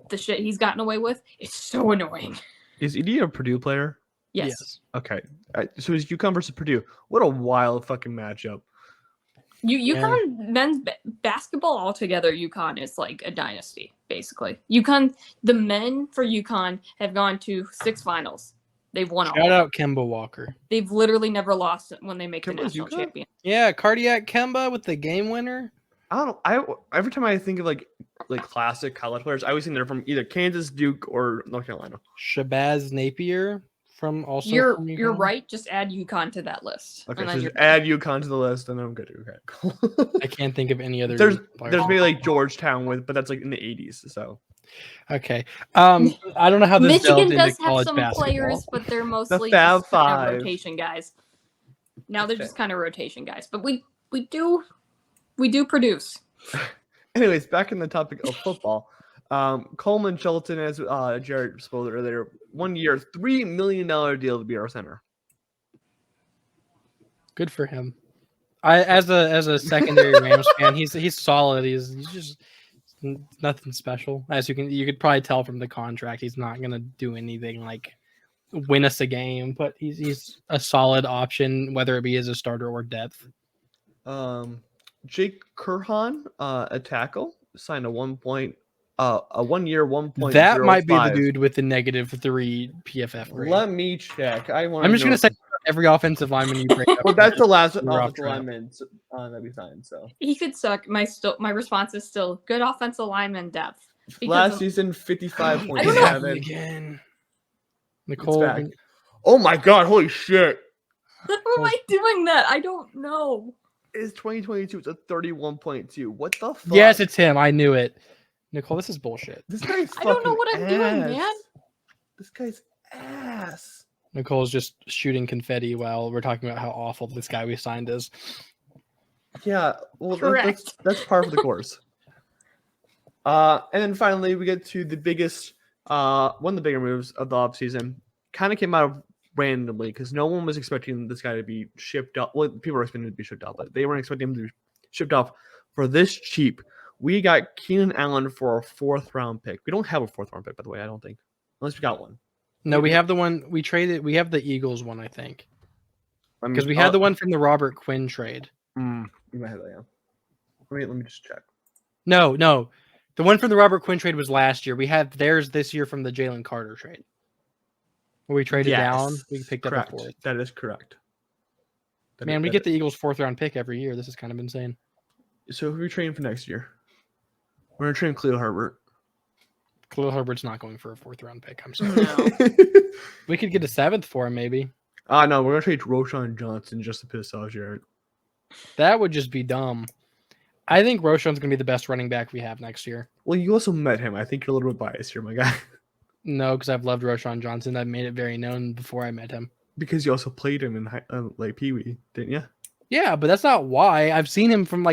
the shit he's gotten away with, it's so annoying. Is Edie a Purdue player? Yes. Okay, so is UConn versus Purdue? What a wild fucking matchup. UConn men's basketball altogether, UConn is like a dynasty, basically. The men for UConn have gone to 6 finals. They've won all. Shout out Kemba Walker. They've literally never lost when they make the Kemba's national UConn? champion. Yeah, cardiac Kemba with the game winner. I don't know. Every time I think of like classic college players, I always think they're from either Kansas, Duke, or North Carolina. Shabazz Napier from You're from you're UConn. right. Just add UConn to that list. Okay, and so then just you're add UConn to the list, and I'm good. Okay, cool. I can't think of any other. there's players. maybe like Georgetown but that's like in the 80s. So Okay. I don't know how this Michigan delved does into have college some basketball. players, but they're mostly Fab just kind Five. of rotation guys. Now they're just kind of rotation guys, but we do produce. anyways, back in the topic of football. Coleman Shelton, as Jarett spoke earlier, 1 year, $3 million deal to be our center. Good for him. As a secondary Rams fan, he's solid. He's just nothing special. As you could probably tell from the contract, he's not gonna do anything like win us a game, but he's a solid option, whether it be as a starter or depth. Jake Kurhan, a tackle, signed a 1 year, 1.05. That might be the dude with the -3 PFF grade. Let me check. I'm just gonna say every offensive lineman you break up. Well, that's the last You're off offensive track. lineman that we signed. So He could suck. My response is still good offensive lineman depth. last season, 55.7. I don't know. Again. It's Nicole, back. Oh my god! Holy shit! How am I doing that? I don't know. It's 2022. It's a 31.2. What the fuck? yes, it's him. I knew it. Nicole, this is bullshit. This guy's I don't know fucking what I'm doing, ass. man. This guy's ass. Nicole's just shooting confetti while we're talking about how awful this guy we signed is. Yeah, well, Correct. that's par for the course. And then finally, we get to the biggest, one of the bigger moves of the offseason. Kind of came out of randomly because no one was expecting this guy to be shipped up. Well, people were expecting him to be shipped out, but they weren't expecting him to be shipped off for this cheap. We got Keenan Allen for a 4th round pick. We don't have a 4th round pick, by the way. I don't think, unless we got one. No, we have the one we traded. We have the Eagles one, I think, I mean, because we had the one from the Robert Quinn trade. You might have that. Yeah. Let me just check. No, the one from the Robert Quinn trade was last year. We had theirs this year from the Jalen Carter trade, where we traded down. We picked correct. up a 4th. That is correct. Man, we get the Eagles' 4th round pick every year. This is kind of insane. So who are we trading for next year? We're gonna trade Khalil Herbert. Khalil Herbert's not going for a 4th round pick. I'm sorry. No. We could get a 7th for him, maybe. No, we're gonna trade Roshan Johnson just to piss off Jarett. That would just be dumb. I think Roshan's going to be the best running back we have next year. Well, you also met him. I think you're a little bit biased here, my guy. No, because I've loved Roshan Johnson. I've made it very known before I met him. Because you also played him in like Pee Wee, didn't you? Yeah, but that's not why. I've seen him from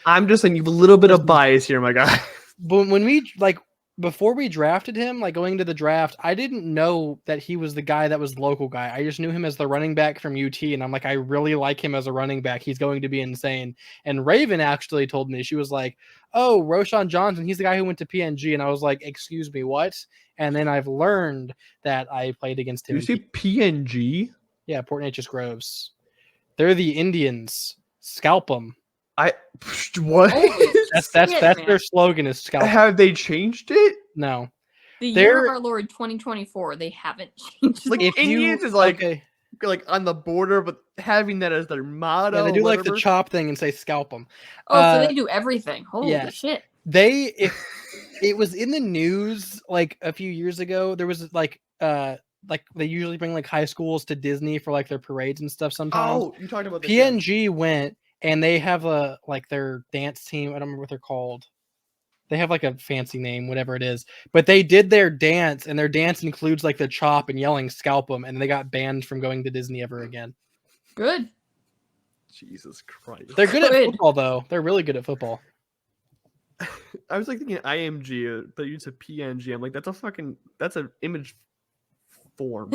I'm just saying you have a little bit of bias here, my guy. But when we before we drafted him, going into the draft, I didn't know that he was the guy that was the local guy. I just knew him as the running back from UT, and I'm like, I really like him as a running back. He's going to be insane. And Raven actually told me, she was like, "Oh, Roshan Johnson, he's the guy who went to PNG," and I was like, "Excuse me, what?" And then I've learned that I played against him. Did you see PNG? Yeah, Port Neches Groves. They're the Indians. Scalp them. What? That's man. their slogan is scalp. Have they changed it? No. The year They're- of our Lord 2024. They haven't changed. Like it. Indians is like okay. like on the border, but having that as their motto. Yeah, they do like whatever. the chop thing and say scalp them. So they do everything. Holy yes. shit! If it was in the news a few years ago, there was like they usually bring high schools to Disney for their parades and stuff sometimes. Oh, you talked about this, yeah. PNG went and they have their dance team. I don't remember what they're called. They have a fancy name, whatever it is. But they did their dance, and their dance includes the chop and yelling scalp them, and they got banned from going to Disney ever again. Good. Jesus Christ. They're good at Good. football though. They're really good at football. I was thinking IMG, but you said PNG. I'm like, that's an image form.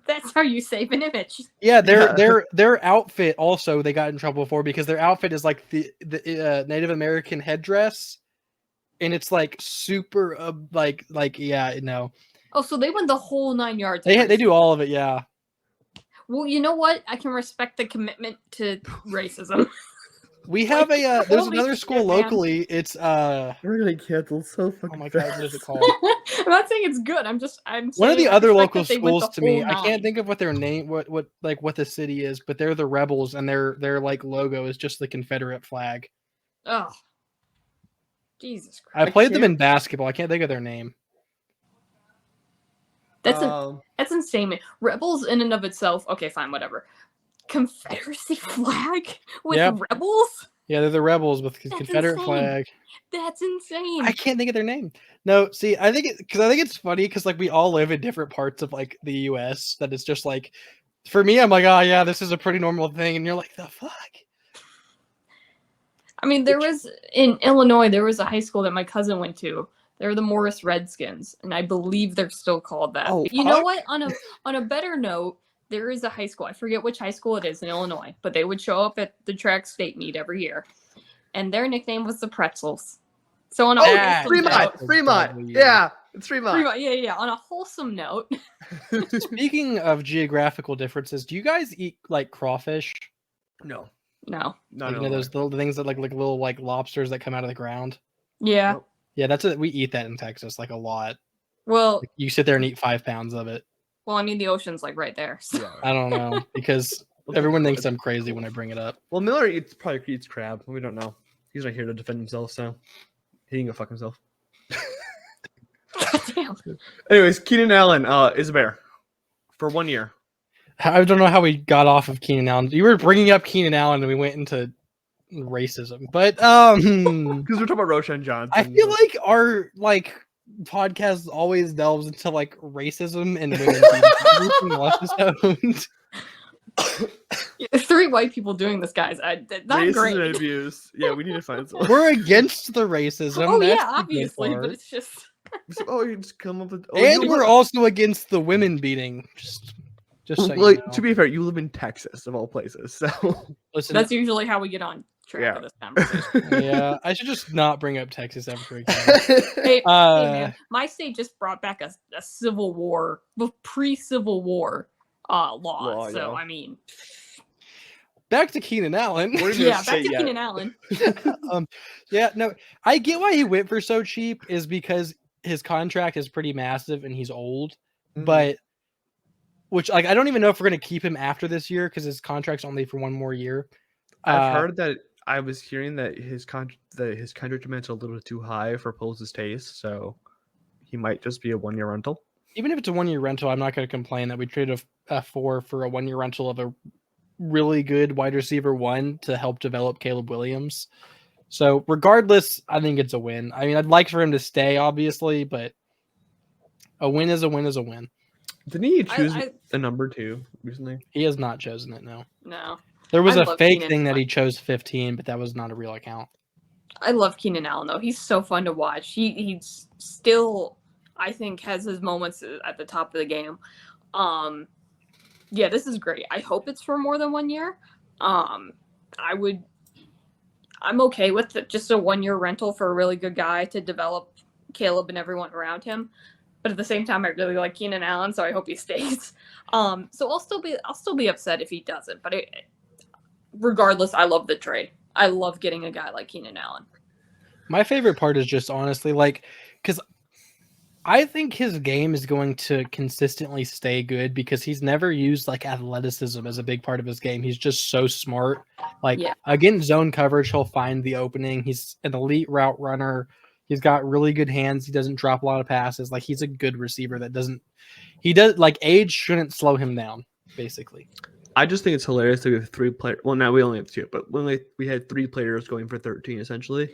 That's how you save an image. Yeah, Yeah. their outfit also they got in trouble for because their outfit is the Native American headdress, and it's super yeah, no. Oh, so they went the whole 9 yards. They do all of it, yeah. Well, you know what? I can respect the commitment to racism. We have a there's holy another shit, school man. locally. It's We're gonna cancel so fucking oh my god, what is it fast. called? I'm not saying it's good. I'm One of saying the I other respect local that they went schools the to me, whole I can't nine. think of what their name, what the city is, but they're the Rebels, and their like logo is just the Confederate flag. Oh, Jesus I Christ! played them in basketball. I can't think of their name. That's insane, man. Rebels in and of itself. Okay, fine, whatever. Confederacy flag with Yep. rebels. Yeah, they're the Rebels with the That's Confederate insane. flag. That's insane. I can't think of their name. No, see, I think it's funny because like we all live in different parts of like the U.S. that it's just like, for me, I'm like, oh yeah, this is a pretty normal thing, and you're like, the fuck. I mean, there was in Illinois, there was a high school that my cousin went to. They're the Morris Redskins, and I believe they're still called that. Oh, But you know fuck. what? On a better note, there is a high school. I forget which high school it is in Illinois, but they would show up at the track state meet every year, and their nickname was the Pretzels. So on a That- wholesome note, Fremont. W. Yeah, it's Fremont. Fremont, yeah. On a wholesome note, Speaking of geographical differences, do you guys eat like crawfish? No, no, no, Like, no. you know those little things that like little like lobsters that come out of the ground. yeah. Nope. Yeah, that's it. We eat that in Texas like a lot. Well, Like, you sit there and eat 5 pounds of it. I mean, the ocean's like right there. So. Yeah. I don't know because everyone thinks I'm crazy when I bring it up. Well, Miller probably eats crab. We don't know. He's not here to defend himself, so he can go fuck himself. Damn. Anyways, Keenan Allen is a Bear for 1 year. I don't know how we got off of Keenan Allen. You were bringing up Keenan Allen and we went into racism, but Because we're talking about Roshan Johnson. I feel like our like podcast always delves into like racism and women everything else is owned. 3 white people doing this, guys. Not racism great. and abuse. Yeah, we need to find someone. We're against the racism. Oh that's yeah, the good obviously, but part. it's just. Oh, you just come up with. Oh, And you we're live- also against the women beating. Just so Well, you know. to be fair, you live in Texas of all places, so Listen, That's usually how we get on track Yeah. of this conversation. yeah, I should just not bring up Texas ever again. Hey, Uh, man, my state just brought back a civil war, pre-civil war law. So yeah. I mean, Back to Keenan Allen. What did yeah, just back say to yet. Keenan Allen. Yeah, no, I get why he went for so cheap is because his contract is pretty massive and he's old. Mhm. But which like I don't even know if we're gonna keep him after this year because his contract's only for 1 more year. I've heard that I was hearing that his contract demands are a little too high for Poles' taste, so he might just be a 1 year rental. Even if it's a 1 year rental, I'm not gonna complain that we traded a 4 for a 1 year rental of a really good wide receiver 1 to help develop Caleb Williams. So regardless, I think it's a win. I mean, I'd like for him to stay, obviously, but a win is a win is a win. Didn't he choose I- the number 2 recently? He has not chosen it, no. No, There was I a love fake Keenan thing that Allen. he chose 15, but that was not a real account. I love Keenan Allen though. He's so fun to watch. He's still, I think, has his moments at the top of the game. Yeah, this is great. I hope it's for more than 1 year. I'm okay with just a 1 year rental for a really good guy to develop Caleb and everyone around him. But at the same time, I really like Keenan Allen, so I hope he stays. So I'll still be upset if he doesn't. But regardless, I love the trade. I love getting a guy like Keenan Allen. My favorite part is just honestly like because I think his game is going to consistently stay good because he's never used like athleticism as a big part of his game. He's just so smart. Like Yeah. against zone coverage, he'll find the opening. He's an elite route runner. He's got really good hands. He doesn't drop a lot of passes. Like he's a good receiver that doesn't. He does like age shouldn't slow him down. Basically, I just think it's hilarious that we have 3 players. Well, now we only have 2, but when we had 3 players going for 13, essentially.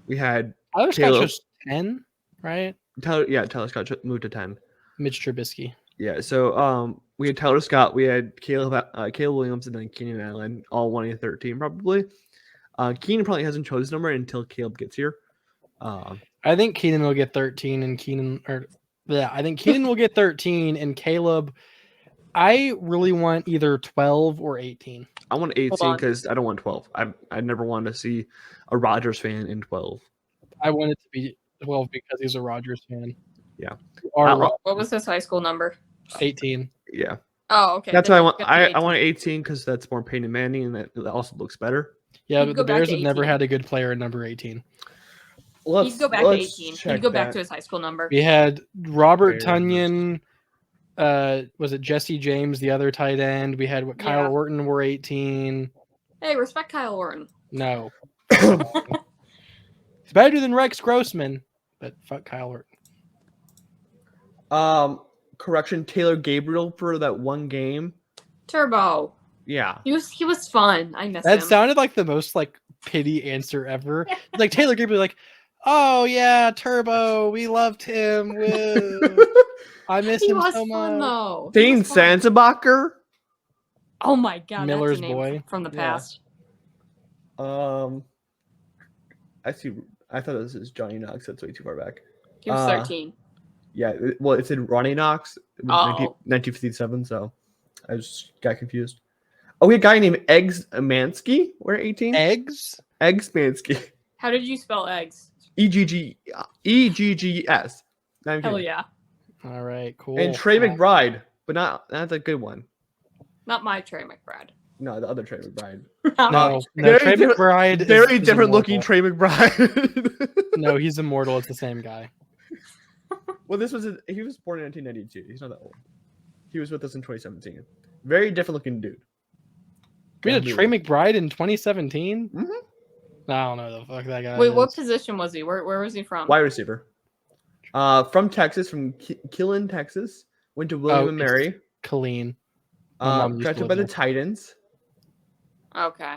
We had Tyler Scott Caleb. chose 10, right? Tyler Scott moved to 10. Mitch Trubisky. Yeah, so we had Tyler Scott, we had Caleb Williams, and then Keenan Allen, all wanting 13 probably. Keenan probably hasn't chosen his number until Caleb gets here. I think Keenan will get 13 and I think Keenan will get 13 and Caleb, I really want either 12 or 18. I want 18 on. because I don't want 12. I never wanted to see a Rodgers fan in 12. I want it to be 12 because he's a Rodgers fan. Yeah. Or I'll- What was his high school number? 18. Yeah. Oh, okay. That's then why I you want. get the I 18. want 18 because that's more Peyton Manning, and that also looks better. Yeah, He'd but go the back Bears to have never 18. had a good player at number 18. He'd go back to 18. He'd go back to his high school number. We had Robert Bears. Tonyan. Was it Jesse James, the other tight end? We had Kyle Yeah. Orton were 18. Hey, respect Kyle Orton. No. It's better than Rex Grossman, but fuck Kyle Orton. Correction, Taylor Gabriel for that one game. Turbo. Yeah. He was fun. I miss That him. sounded like the most like pity answer ever. Like Taylor Gabriel, like, oh yeah, Turbo, we loved him. Woo. I miss He him was so fun much. though. He Dane was fun. Sansabacher. Oh my god, Miller's that's a name boy. from the Yeah. past. I see. I thought this was Johnny Knox. That's way too far back. He was 13. Yeah. Well, it said Ronnie Knox. It was Oh. 1957. So I just got confused. Oh, we had a guy named Eggs Mansky. We're 18. Eggs? Eggs Mansky. How did you spell eggs? EGGS. Hell yeah. All right, cool. And Trey McBride, but not the good one. Not my Trey McBride. No, the other Trey McBride. No, Very Trey different- McBride is Very different looking immortal. Trey McBride. No, he's immortal. It's the same guy. Well, he was born in 1992. He's not that old. He was with us in 2017. Very different looking dude. We had a Yeah, Trey McBride in 2017. Mhm. I don't know the fuck that guy. Wait, is. what position was he? Where was he from? Wide receiver. From Texas, from Killen, Texas. Went to William and it's Mary. Colleen. My mom used to Drafted live by the there. Titans. Okay.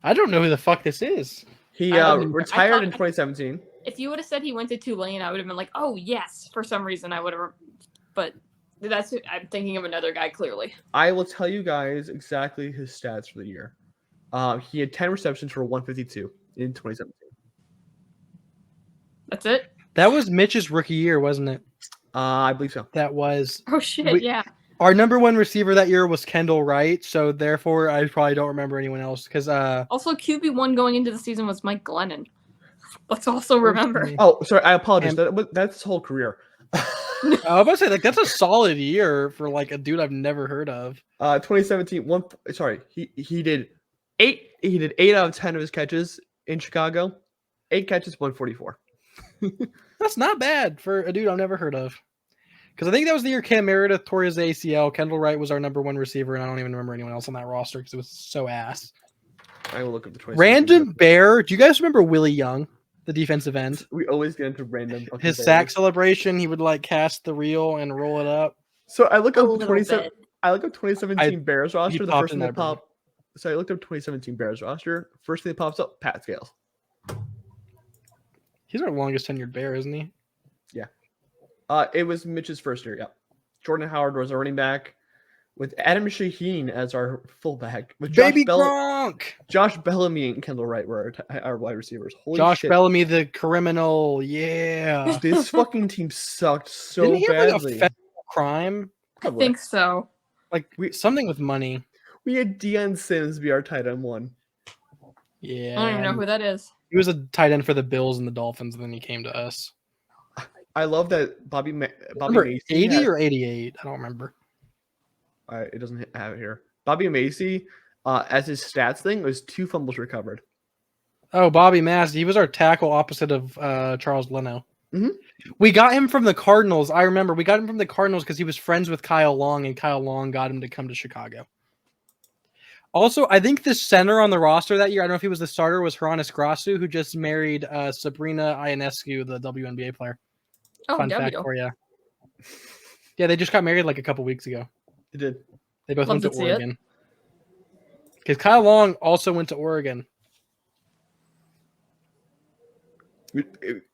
I don't know who the fuck this is. He I don't- retired I thought- in 2017. If you would have said he went to Tulane, I would have been like, oh yes. For some reason, I would have. But I'm thinking of another guy clearly. I will tell you guys exactly his stats for the year. He had 10 receptions for 152 in 2017. That's it. That was Mitch's rookie year, wasn't it? I believe so. That was Oh shit! We- Yeah. our number one receiver that year was Kendall Wright. So therefore, I probably don't remember anyone else because Also, QB1 going into the season was Mike Glennon. Let's also remember. Oh, sorry. I apologize. And- That's his whole career. I was about to say like that's a solid year for like a dude I've never heard of. 2017. He did 8 out of 10 of his catches in Chicago. 8 catches, 144. That's not bad for a dude I've never heard of. Because I think that was the year Cam Meredith tore his ACL. Kendall Wright was our number one receiver, and I don't even remember anyone else on that roster because it was so ass. I will look up the 2017. Random Bear. Do you guys remember Willie Young, the defensive end? We always get into random. fucking His players. sack celebration, he would like cast the reel and roll it up. So I look A up little 27. bit. I look up 2017 Bears roster. The popped first in thing that that popped. So I looked up 2017 Bears roster. First thing that pops up, Pat Scales. He's our longest tenured Bear, isn't he? It was Mitch's first year. Yeah. Jordan Howard was our running back, with Adam Shaheen as our fullback. With Baby Gronk. Josh Bellamy and Kendall Wright were our wide receivers. Holy Josh shit. Bellamy, the criminal. Yeah. This fucking team sucked so Didn't he have like a badly. federal crime? I think so. Like something with money. We had Deion Sims be our tight end one. Yeah. I don't even know who that is. He was a tight end for the Bills and the Dolphins, and then he came to us. I love that Bobby Remember, Macy 80 had- or 88? I don't remember. it doesn't have it here. Bobby Macy, as his stats thing, was 2 fumbles recovered. Oh, Bobby Massey. He was our tackle opposite of Charles Leno. Mhm. We got him from the Cardinals. I remember we got him from the Cardinals because he was friends with Kyle Long, and Kyle Long got him to come to Chicago. Also, I think the center on the roster that year, I don't know if he was the starter, was Hronis Grasu, who just married Sabrina Ionescu, the WNBA player. Oh, Fun fact for you. Yeah, they just got married like a couple weeks ago. It did. They both Love went to to see it. Oregon. Because Kyle Long also went to Oregon.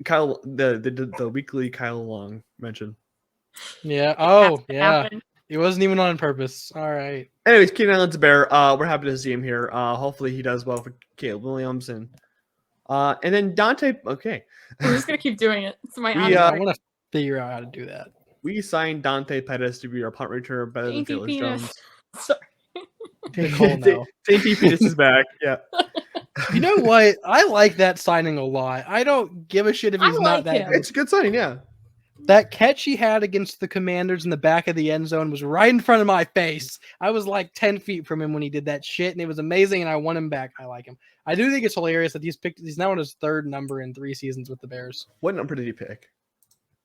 Kyle, the weekly Kyle Long mention. Yeah. Oh, Has to yeah. happen. It wasn't even on purpose. All right. Anyways, Keenan Allen's a Bear. We're happy to see him here. Hopefully he does well for Caleb Williams and then Dante. Okay, I'm just gonna keep doing it. It's my We, honest I break. want to figure out how to do that. we signed Dante Pettis to be our punt returner better than Dainty Felix penis. Jones. Sorry. Nicole, no. Dainty Pettis is back. Yeah. You know what? I like that signing a lot. I don't give a shit if I he's like not that him. good. It's a good signing, yeah. That catch he had against the Commanders in the back of the end zone was right in front of my face. I was like 10 feet from him when he did that shit, and it was amazing, and I want him back. I like him. I do think it's hilarious that he's now on his third number in 3 seasons with the Bears. What number did he pick?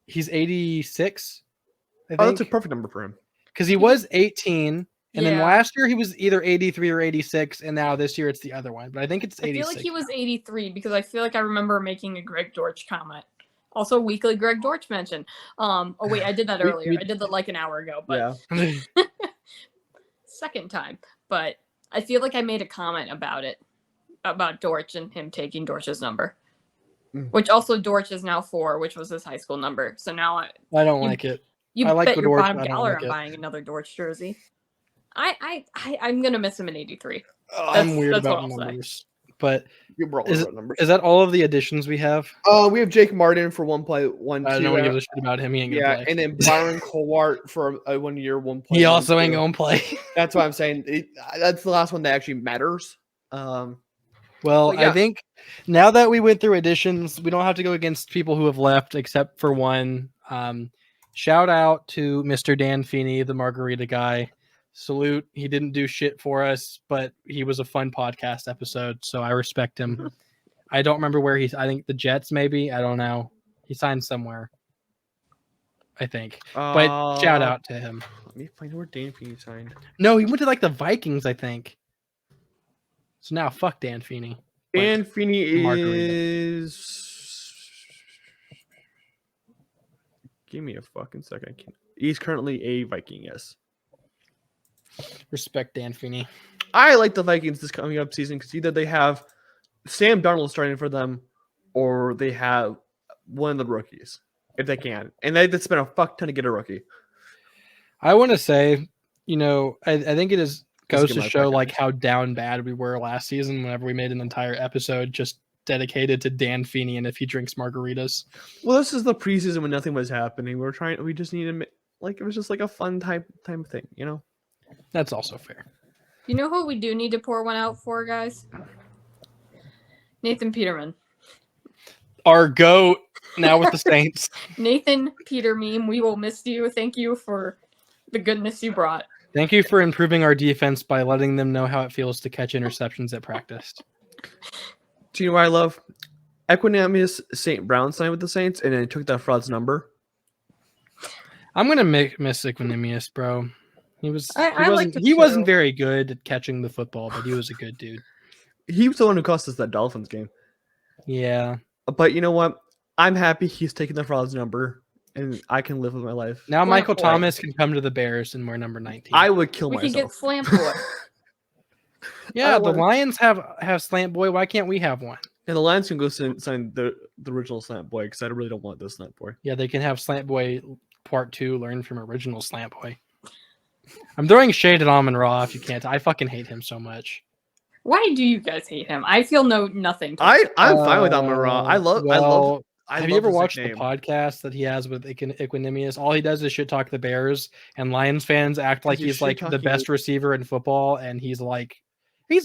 He's 86, I think. Oh, that's a perfect number for him. Because he was 18, and then Yeah. last year he was either 83 or 86, and now this year it's the other one. But I think it's 86. I feel like he was 83 because I feel like I remember making a Greg Dortch comment. Also, weekly Greg Dortch mention. Oh wait, I did that earlier. I did that like an hour ago, but Yeah. second time. But I feel like I made a comment about it, about Dortch and him taking Dortch's number, which also Dortch is now 4, which was his high school number. So now I don't like it. you I like bet the your Dortch, bottom but I don't dollar like I'm it. buying another Dortch jersey. I'm gonna miss him in 83. I'm weird that's about what I'll say. numbers. But We're all Is about numbers. is that all of the additions we have? We have Jake Martin for 1 play, 1 I 2. don't want to give a shit about him. He ain't gonna Yeah, play. and then Byron Colart for a 1 year, 1 play. He 1 also ain't 2. gonna play. That's why I'm saying that's the last one that actually matters. Well, But yeah. I think now that we went through additions, we don't have to go against people who have left except for one. Shout out to Mr. Dan Feeney, the margarita guy. Salute. He didn't do shit for us, but he was a fun podcast episode, so I respect him. I don't remember where I think the Jets, maybe. I don't know. He signed somewhere, I think. But shout out to him. Let me find where Dan Feeney signed. No, he went to like the Vikings, I think. So now fuck Dan Feeney. Dan Feeney margarita. is. Give me a fucking second. He's currently a Viking, yes. Respect Dan Feeney. I like the Vikings this coming up season because either they have Sam Darnold starting for them or they have one of the rookies, if they can. And they spend a fuck ton to get a rookie. I want to say, I think it goes get to my show pick, like guys. how down bad we were last season whenever we made an entire episode just dedicated to Dan Feeney and if he drinks margaritas. Well, this is the preseason when nothing was happening. We just needed, it was just like a fun type of thing, That's also fair. You know who we do need to pour one out for, guys? Nathan Peterman. Our GOAT now with the Saints. Nathan Peter meme, we will miss you. Thank you for the goodness you brought. Thank you for improving our defense by letting them know how it feels to catch interceptions at practice. Do you know what I love? Equanimous St. Brown signed with the Saints and then took that fraud's number. I'm gonna miss Equanimous, bro. He I liked him he wasn't too. very good at catching the football, but he was a good dude. He was the one who cost us that Dolphins game. Yeah. But you know what? I'm happy he's taking the fraud's number and I can live with my life. Now Slant Michael boy. Thomas can come to the Bears and we're number 19. I would kill We could get myself. Slant Boy. Yeah, the wanna- Lions have Slant Boy. Why can't we have one? And the Lions can go sign the original Slant Boy because I really don't want this Slant Boy. Yeah, they can have Slant Boy Part 2, learn from original Slant Boy. I'm throwing shade at Amon Ra if you can't. I fucking hate him so much. Why do you guys hate him? I feel nothing. I'm fine with Amon Ra. I love. Have you ever watched the podcast that he has with Equanimous? All he does is shit talk the Bears, and Lions fans act like He's he's like the shit-talking- best receiver in football, and he's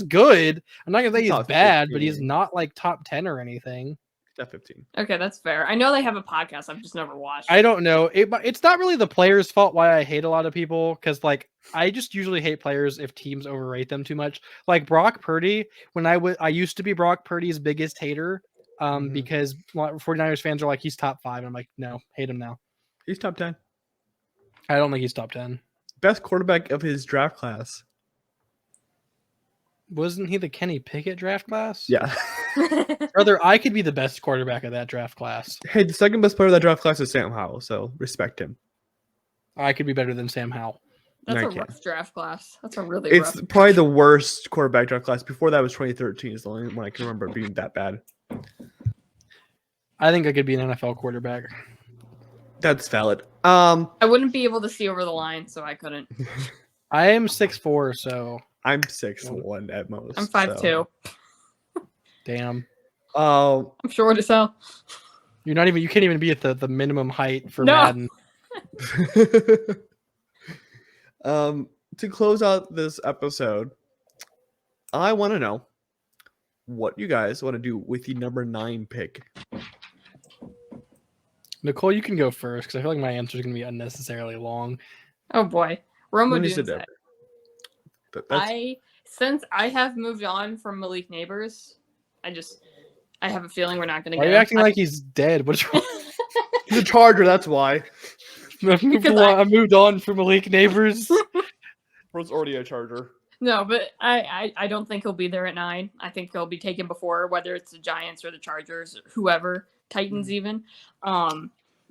good. I'm not gonna say he's Top bad, but 15. he's not like top 10 or anything. Top 15. Okay, that's fair. I know they have a podcast. I've just never watched. I don't know. It's not really the players' fault why I hate a lot of people, because like I just usually hate players if teams overrate them too much. Like Brock Purdy, when I used to be Brock Purdy's biggest hater, Mhm. because 49ers fans are like he's top 5. I'm like, no, hate him now. He's top 10. I don't think he's top 10. Best quarterback of his draft class. Wasn't he the Kenny Pickett draft class? Yeah. Brother, I could be the best quarterback of that draft class. Hey, the second best player of that draft class is Sam Howell, so respect him. I could be better than Sam Howell. That's No, a you rough draft class. That's a really It's rough. probably the worst quarterback draft class. Before that was 2013 is the only one I can remember being that bad. I think I could be an NFL quarterback. That's valid. I wouldn't be able to see over the line, so I couldn't. I am 6'4", so I'm 6'1" at most. I'm 5'2". So. damn. Oh, I'm short as hell. You can't even be at the minimum height for No. Madden. to close out this episode, I want to know what you guys want to do with the number 9 pick. Nicole, you can go first because I feel like my answer is going to be unnecessarily long. Oh boy, Roma When is it Dunze. ever? That's Since I have moved on from Malik Neighbors, I have a feeling we're not going to Why are get you him. acting like he's dead? What's wrong? he's a Charger. That's why. I moved on from Malik Neighbors. Bro's already a Charger. No, but I don't think he'll be there at 9. I think he'll be taken before, whether it's the Giants or the Chargers, or whoever, Titans even. The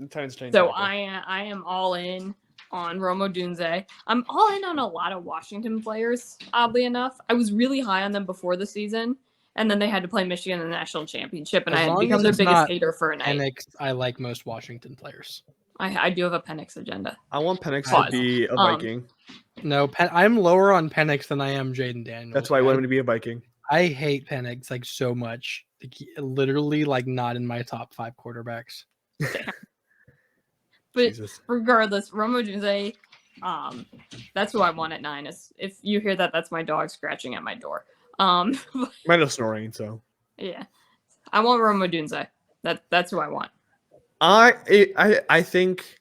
Titans change. So I am all in on Roma Dunze. I'm all in on a lot of Washington players, oddly enough. I was really high on them before the season, and then they had to play Michigan in the national championship, and As I had long become as their it's biggest not hater for a night. Penix, I like most Washington players. I do have a Penix agenda. I want Penix Pause. to be a Viking. No, I'm lower on Penix than I am Jaden Daniels. That's why I want him to be a Viking. I hate Penix like so much. Like, literally, like not in my top 5 quarterbacks. But Jesus. regardless, Roma Dunze, that's who I want at 9. Is if you hear that, that's my dog scratching at my door. Mine is snoring, so Yeah, I want Roma Dunze. That's who I want. I think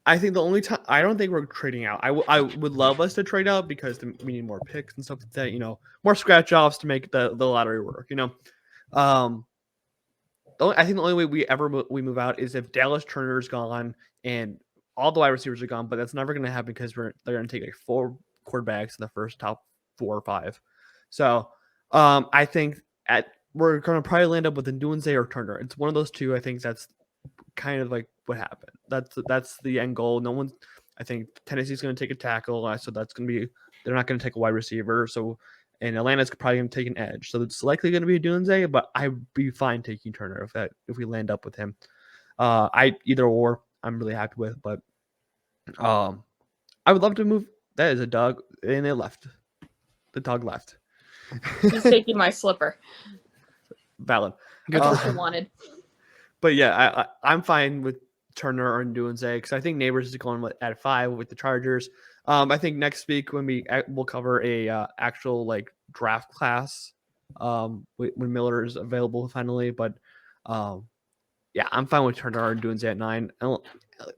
the only time I don't think we're trading out. I would love us to trade out because we need more picks and stuff like that. You know, more scratch offs to make the lottery work. You know, I think the only way we move out is if Dallas Turner's gone and all the wide receivers are gone. But that's never going to happen because they're going to take like 4 quarterbacks in the first top 4 or 5. So I think we're going to probably land up with a Dunze or Turner. It's one of those two. I think that's kind of like what happened. That's the end goal. I think Tennessee's going to take a tackle, so that's going to be. They're not going to take a wide receiver. So, and Atlanta's probably going to take an edge. So it's likely going to be a Dunze, but I'd be fine taking Turner if we land up with him. Either or, I'm really happy with. But I would love to move. That is a dog, and they left. The dog left. He's taking my slipper. Valid. That's what you wanted. But yeah, I'm fine with Turner or Dunze because I think Neighbors is going at 5 with the Chargers. I think next week when we'll cover a actual like draft class when Miller is available finally. But yeah, I'm fine with Turner or Dunze at 9.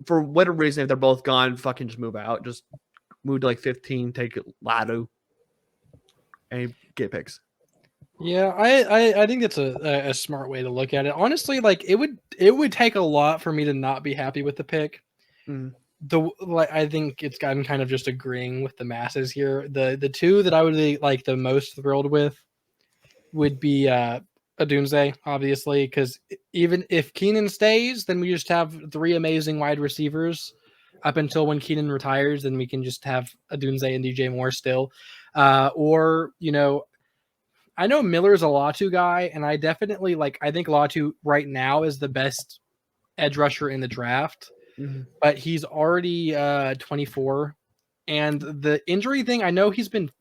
For whatever reason, if they're both gone, fucking just move out. Just move to like 15, take Lado, and get picks. Yeah, I think that's a smart way to look at it. Honestly, like it would take a lot for me to not be happy with the pick. Mm. I think I'm kind of just agreeing with the masses here. The two that I would be like the most thrilled with would be Dunze, obviously, because even if Keenan stays, then we just have 3 amazing wide receivers up until when Keenan retires, then we can just have Dunze and DJ Moore still. Or, you know, I know Miller's a Latu guy, and I definitely I think Latu right now is the best edge rusher in the draft, but he's already 24. And the injury thing, I know he's been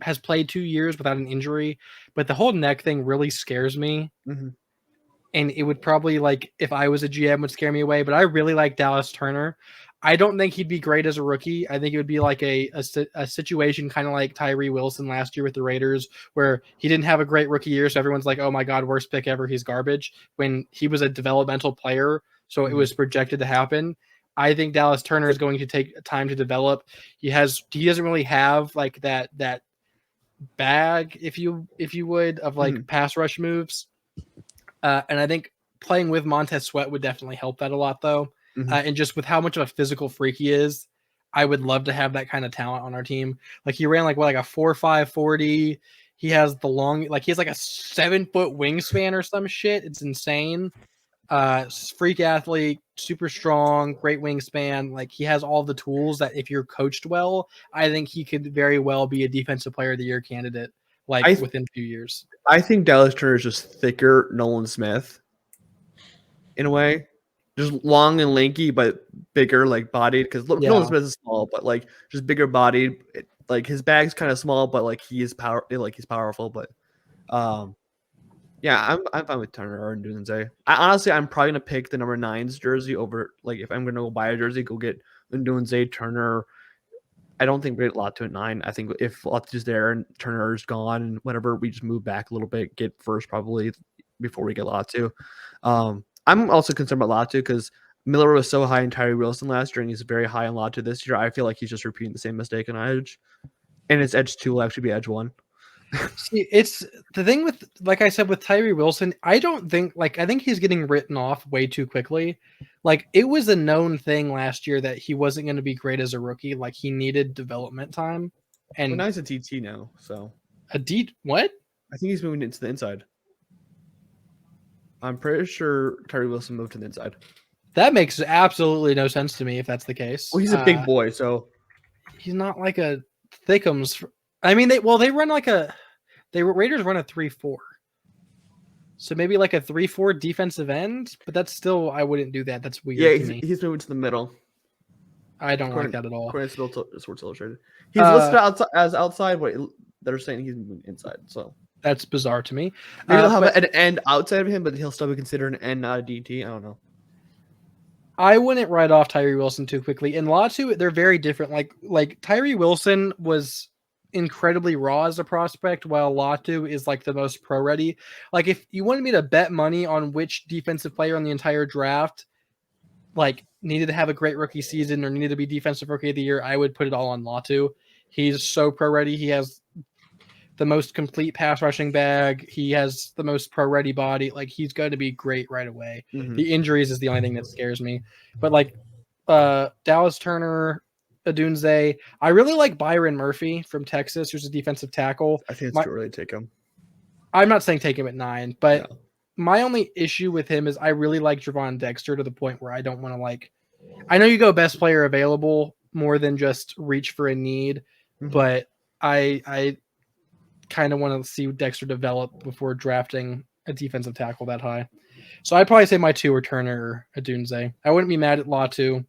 has played 2 years without an injury, but the whole neck thing really scares me. Mm-hmm. And it would probably if I was a GM would scare me away, but I really like Dallas Turner. I don't think he'd be great as a rookie. I think it would be like a situation kind of like Tyree Wilson last year with the Raiders, where he didn't have a great rookie year. So everyone's like, oh my God, worst pick ever. He's garbage, when he was a developmental player. So it was projected to happen. I think Dallas Turner is going to take time to develop. He doesn't really have that bag, if you would, of pass rush moves. And I think playing with Montez Sweat would definitely help that a lot, though. And just with how much of a physical freak he is, I would love to have that kind of talent on our team. He ran a 4.5 40. He has the long, he has a 7-foot wingspan or some shit. It's insane. Freak athlete, super strong, great wingspan. He has all the tools that if you're coached well, I think he could very well be a defensive player of the year candidate. Within a few years. I think Dallas Turner is just thicker Nolan Smith in a way. Just long and lanky, but bigger, bodied. Because Nolan Smith is small, but just bigger bodied. His bag's kind of small, but he is he's powerful. But yeah, I'm fine with Turner or Dunze. Honestly, I'm probably gonna pick the number 9's jersey over. If I'm gonna go buy a jersey, go get Dunze, Turner. I don't think we get Latu at 9. I think if Latu's there and Turner's gone and whatever, we just move back a little bit, get first probably before we get Latu. I'm also concerned about Latu because Miller was so high in Tyree Wilson last year, and he's very high in Latu this year. I feel like he's just repeating the same mistake on Edge, and his Edge 2 will actually be Edge 1. See, it's the thing with, like I said, with Tyree Wilson, I don't think, like, I think he's getting written off way too quickly. Like, it was a known thing last year that he wasn't going to be great as a rookie. Like, he needed development time. Well, And now he's a TT now, so what? I think he's moving into the inside. I'm pretty sure Tyree Wilson moved to the inside. That makes absolutely no sense to me if that's the case. Well, he's a big boy, so He's not like a Thickums. I mean, they run like Raiders run a 3-4. So maybe like a 3-4 defensive end, but that's still, I wouldn't do that. That's weird yeah, to me. he's moving to the middle. I don't like that at all. According to Sports Illustrated, he's listed as outside, but they're saying he's moving inside. So that's bizarre to me. maybe they'll have an end outside of him, but he'll still be considered an end, not a DT. I don't know. I wouldn't write off Tyree Wilson too quickly. In Latu, they're very different. Like Tyree Wilson was incredibly raw as a prospect, while Latu is like the most pro ready. Like, if you wanted me to bet money on which defensive player on the entire draft like needed to have a great rookie season or needed to be defensive rookie of the year, I would put it all on Latu. He's so pro ready. He has the most complete pass rushing bag. He has the most pro ready body. Like, he's going to be great right away. Mhm. The injuries is the only thing that scares me. But like Dallas Turner, Adunze, I really like Byron Murphy from Texas, who's a defensive tackle. I think it's too early to take him. I'm not saying take him at 9, but No. my only issue with him is I really like Javon Dexter to the point where I don't want to like. I know you go best player available more than just reach for a need, but I kind of want to see Dexter develop before drafting a defensive tackle that high. So I'd probably say my 2 are Turner or Adunze. I wouldn't be mad at Latu.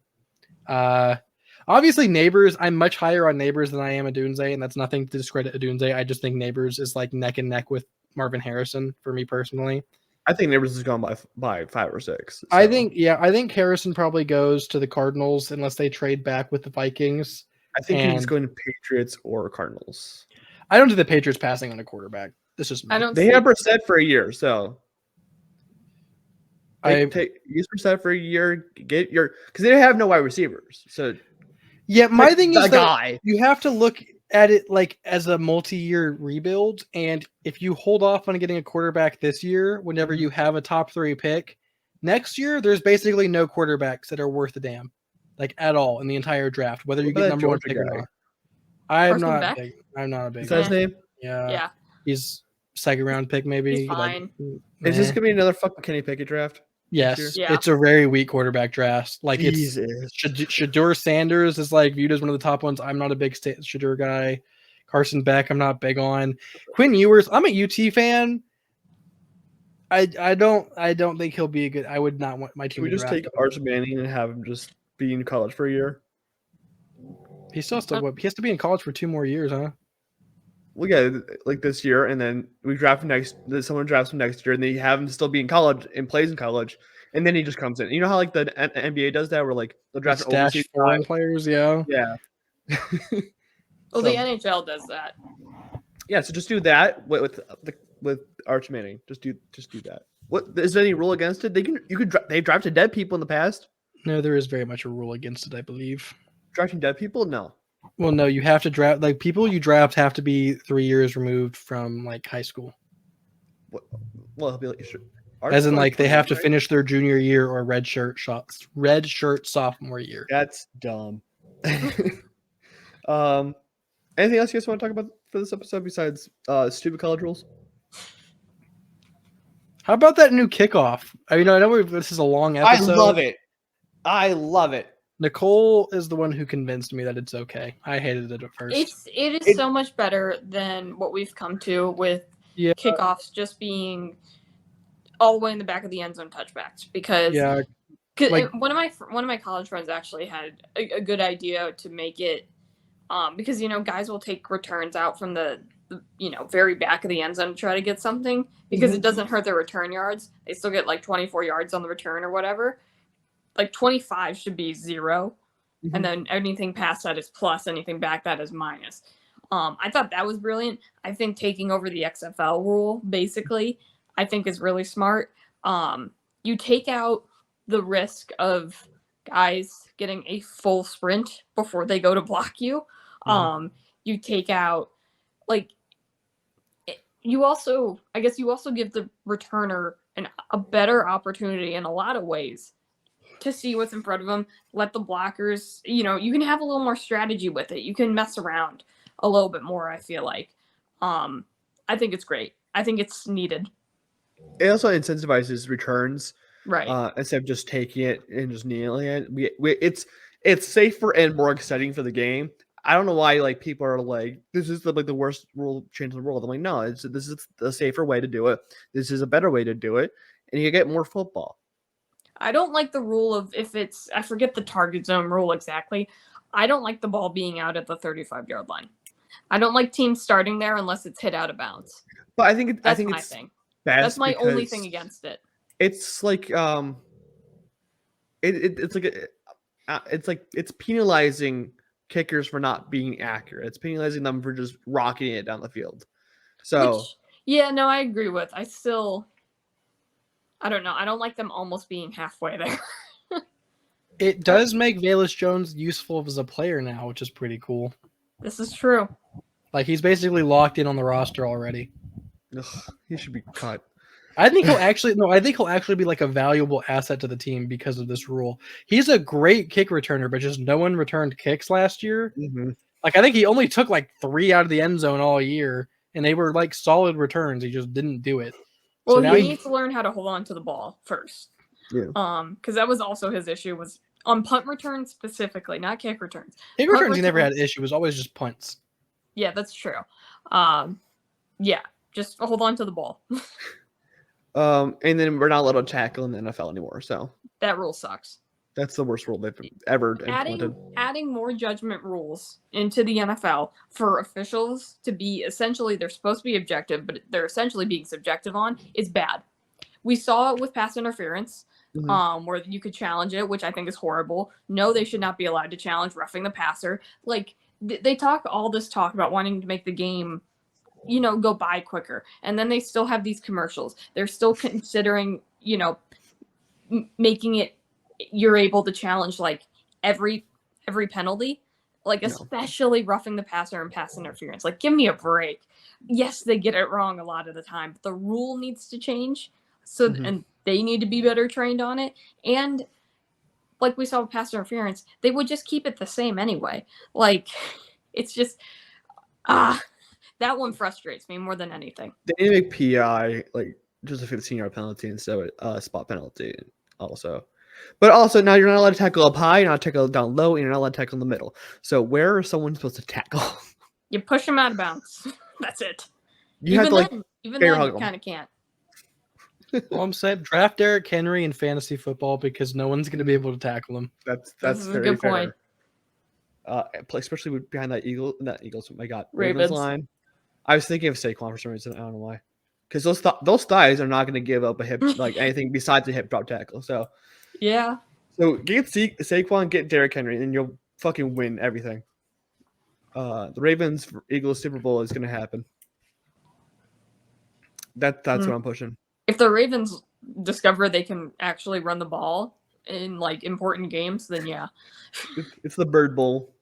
Obviously, Neighbors, I'm much higher on Neighbors than I am Adunze, and that's nothing to discredit Adunze. I just think Neighbors is like neck and neck with Marvin Harrison for me personally. I think Neighbors is gone by 5 or 6. So. I think Harrison probably goes to the Cardinals unless they trade back with the Vikings. I think he's going to Patriots or Cardinals. I don't do the Patriots passing on a quarterback. This is I don't. They have Brissett for a year, so I use Brissett for a year. Get your because they have no wide receivers. So yeah, my thing is that guy. You have to look at it like as a multi-year rebuild, and if you hold off on getting a quarterback this year, whenever you have a top 3 pick, next year there's basically no quarterbacks that are worth a damn, like at all in the entire draft. Whether you get number 1 pick or not. I'm not big. Is that his name? Yeah. He's second round pick, maybe. He's fine. Is this gonna be another fucking Kenny Pickett draft? Yes. Yeah. It's a very weak quarterback draft. Like, Jesus. it's Shadur Sanders is like viewed as one of the top ones. I'm not a big Shadur guy. Carson Beck, I'm not big on. Quinn Ewers, I'm a UT fan. I don't think he'll be a good. I would not want my team. Can we to just draft take him. Arch Manning and have him just be in college for a year? He still has to. He has to be in college for 2 more years, huh? Well, yeah, like this year, and then we draft him next. Someone drafts him next year, and they have him still be in college and plays in college, and then he just comes in. You know how like the NBA does that, where like they'll draft Stash overseas foreign guys? players, yeah. Yeah. Well, the NHL does that. Yeah, so just do that with Arch Manning. Just do that. What is there any rule against it? They've drafted dead people in the past. No, there is very much a rule against it, I believe. Drafting dead people? No. Well, no, you have to draft like people you draft have to be 3 years removed from like high school. Well, he'll be like, sure. As in, like, they have to right? finish their junior year or red shirt sophomore year. That's dumb. Anything else you guys want to talk about for this episode besides stupid college rules? How about that new kickoff? I mean, I know this is a long episode. I love it. Nicole is the one who convinced me that it's okay. I hated it at first. It is so much better than what we've come to with kickoffs just being all the way in the back of the end zone touchbacks because one of my college friends actually had a good idea to make it because guys will take returns out from the very back of the end zone to try to get something because it doesn't hurt their return yards. They still get like 24 yards on the return or whatever. Like 25 should be 0. And then anything past that is plus, anything back that is minus. I thought that was brilliant. I think taking over the XFL rule, basically, I think is really smart. you take out the risk of guys getting a full sprint before they go to block you. You take out like you also give the returner a better opportunity in a lot of ways to see what's in front of them. Let the blockers, you can have a little more strategy with it. You can mess around a little bit more. I feel like, I think it's great. I think it's needed. It also incentivizes returns, Right. instead of just taking it and just kneeling it. It's safer and more exciting for the game. I don't know why people are like, this is the worst rule change in the world. I'm like, no, this is the safer way to do it. This is a better way to do it, and you get more football. I don't like the rule of I forget the target zone rule exactly. I don't like the ball being out at the 35-yard line. I don't like teams starting there unless it's hit out of bounds. But I think That's my it's thing. That's my only thing against it. It's like it's penalizing kickers for not being accurate. It's penalizing them for just rocking it down the field. So I agree with. I don't know. I don't like them almost being halfway there. It does make Velus Jones useful as a player now, which is pretty cool. This is true. Like, he's basically locked in on the roster already. He should be cut. I think he'll actually be like a valuable asset to the team because of this rule. He's a great kick returner, but just no one returned kicks last year. Mm-hmm. Like, I think he only took 3 out of the end zone all year, and they were solid returns. He just didn't do it. Well, he needs to learn how to hold on to the ball first. Yeah. Because that was also his issue, was on punt returns specifically, not kick returns. Kick returns, he never had an issue. It was always just punts. Yeah, that's true. Just hold on to the ball. And then we're not allowed to tackle in the NFL anymore. So that rule sucks. That's the worst rule they've ever implemented. Adding more judgment rules into the NFL for officials to be essentially, they're supposed to be objective, but they're essentially being subjective on, is bad. We saw it with pass interference, where you could challenge it, which I think is horrible. No, they should not be allowed to challenge roughing the passer. They talk all this talk about wanting to make the game, go by quicker. And then they still have these commercials. They're still considering, making it, you're able to challenge every penalty, especially roughing the passer and pass interference. Give me a break. Yes, they get it wrong a lot of the time, but the rule needs to change. So, and they need to be better trained on it. And like we saw with pass interference, they would just keep it the same anyway. It's just, that one frustrates me more than anything. They need to make PI just a 15-yard penalty instead of a spot penalty also. But also, now you're not allowed to tackle up high, you're not tackle down low, and you're not allowed to tackle in the middle. So where is someone supposed to tackle? You push them out of bounds. That's it. Even then, you kind of can't. Well, I'm saying draft Derrick Henry in fantasy football because no one's going to be able to tackle him. That's a good point. Especially behind that Eagles. Oh my God, Ravens line. I was thinking of Saquon for some reason. I don't know why. Because those thighs are not going to give up a hip anything besides a hip drop tackle. So yeah. So get Saquon, get Derrick Henry, and you'll fucking win everything. The Ravens Eagles Super Bowl is going to happen. That's what I'm pushing. If the Ravens discover they can actually run the ball in important games, then yeah. It's the Bird Bowl.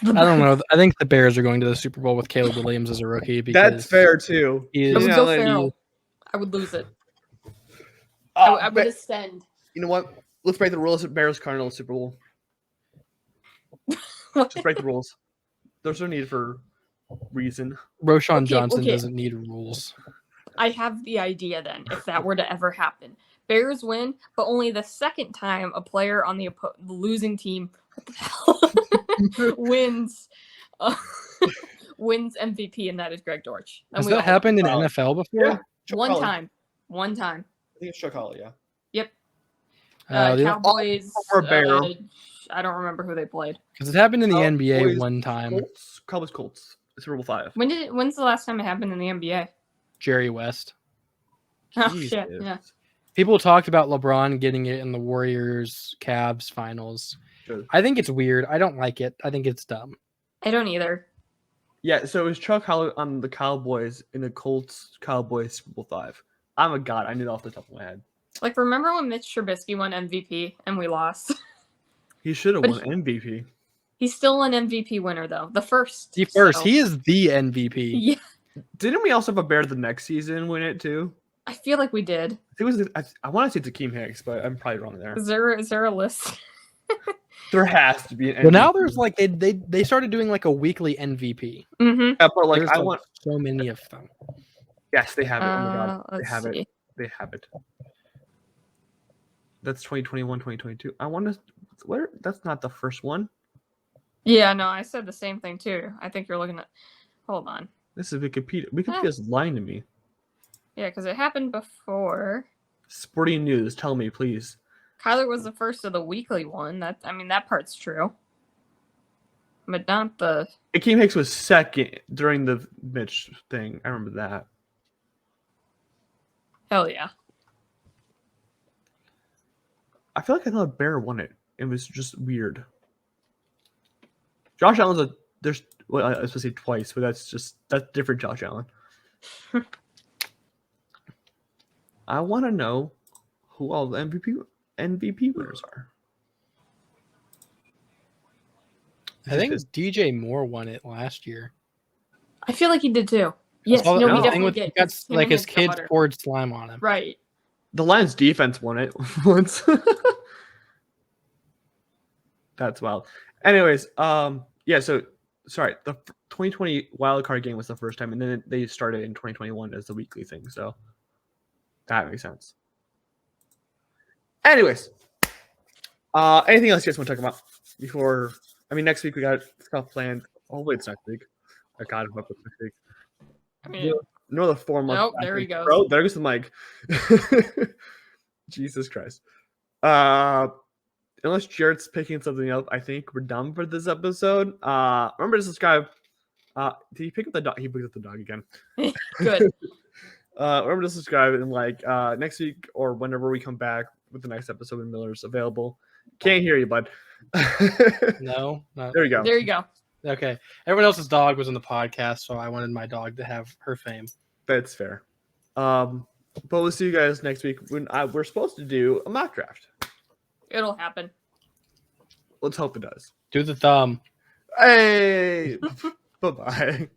I don't know. I think the Bears are going to the Super Bowl with Caleb Williams as a rookie. Because that's fair too. I would go feral. I would lose it. I would ascend. You know what? Let's break the rules. Bears Cardinals Super Bowl. Just break the rules. There's no need for reason. Roshan Johnson doesn't need rules. I have the idea then, if that were to ever happen. Bears win, but only the second time a player on the losing team wins MVP, and that is Greg Dortch. Has that happened in NFL before? Yeah. One time. I think it's Chuck Howley, yeah. Yep. The Cowboys. Or Bear. I don't remember who they played. Because it happened in the NBA one time. Colts. Super Bowl 5. When's the last time it happened in the NBA? Jerry West. Oh shit! Yeah. People talked about LeBron getting it in the Warriors Cavs finals. Sure. I think it's weird. I don't like it. I think it's dumb. I don't either. Yeah, so it was Chuck Howley on the Cowboys in the Colts Cowboys Super Bowl 5. I'm a god. I knew that off the top of my head. Like, remember when Mitch Trubisky won MVP and we lost? He should have But won MVP. He's still an MVP winner, though. The first. He first. so- He is the MVP. Yeah, Didn't we also have a Bear the next season win it too? I feel like we did. It was. I want to say it's Akeem Hicks, but I'm probably wrong there. Is there a list? There has to be an MVP. Well, now there's like they started doing like a weekly MVP. Mm-hmm. Yeah, but like There's, I want. so many of them. Yes, they have it. Oh my god, they Let's have see. it. They have it. That's 2021, 2022. I want to. Where? That's not the first one. Yeah, no, I said the same thing too. I think you're looking at. Hold on. This is Wikipedia. Wikipedia's lying to me. Yeah, because it happened before. Sporting News, tell me, please. Kyler was the first of the weekly one. That part's true. But not the. Akeem Hicks was second during the Mitch thing. I remember that. Hell yeah. I feel like I thought Bear won it. It was just weird. Josh Allen's well, I was supposed to say twice, but that's different Josh Allen. I want to know who all the MVP winners are. I think DJ Moore won it last year. I feel like he did too. Yes, All no, the he thing definitely with, did. he got, 'cause him like and his kids daughter- poured slime on him. Right. The Lions defense won it once. That's wild. Anyways, yeah, so sorry, the 2020 wild card game was the first time, and then they started in 2021 as the weekly thing, so that makes sense. Anyways, anything else you guys want to talk about before? I mean, next week we got stuff planned. Hopefully it's next week. I got it up with next week. I mean, Another 4 months. Nope, there he goes. Bro, there goes the mic. Jesus Christ. Unless Jared's picking something up, I think we're done for this episode. Remember to subscribe. Did he pick up the dog? He picked up the dog again. good. Remember to subscribe and next week or whenever we come back with the next episode when Miller's available. Can't hear you, bud. No, not, There you go. There you go. okay. Everyone else's dog was in the podcast, so I wanted my dog to have her fame. That's fair. But we'll see you guys next week when we're supposed to do a mock draft. It'll happen. Let's hope it does. Do the thumb. Hey, bye-bye.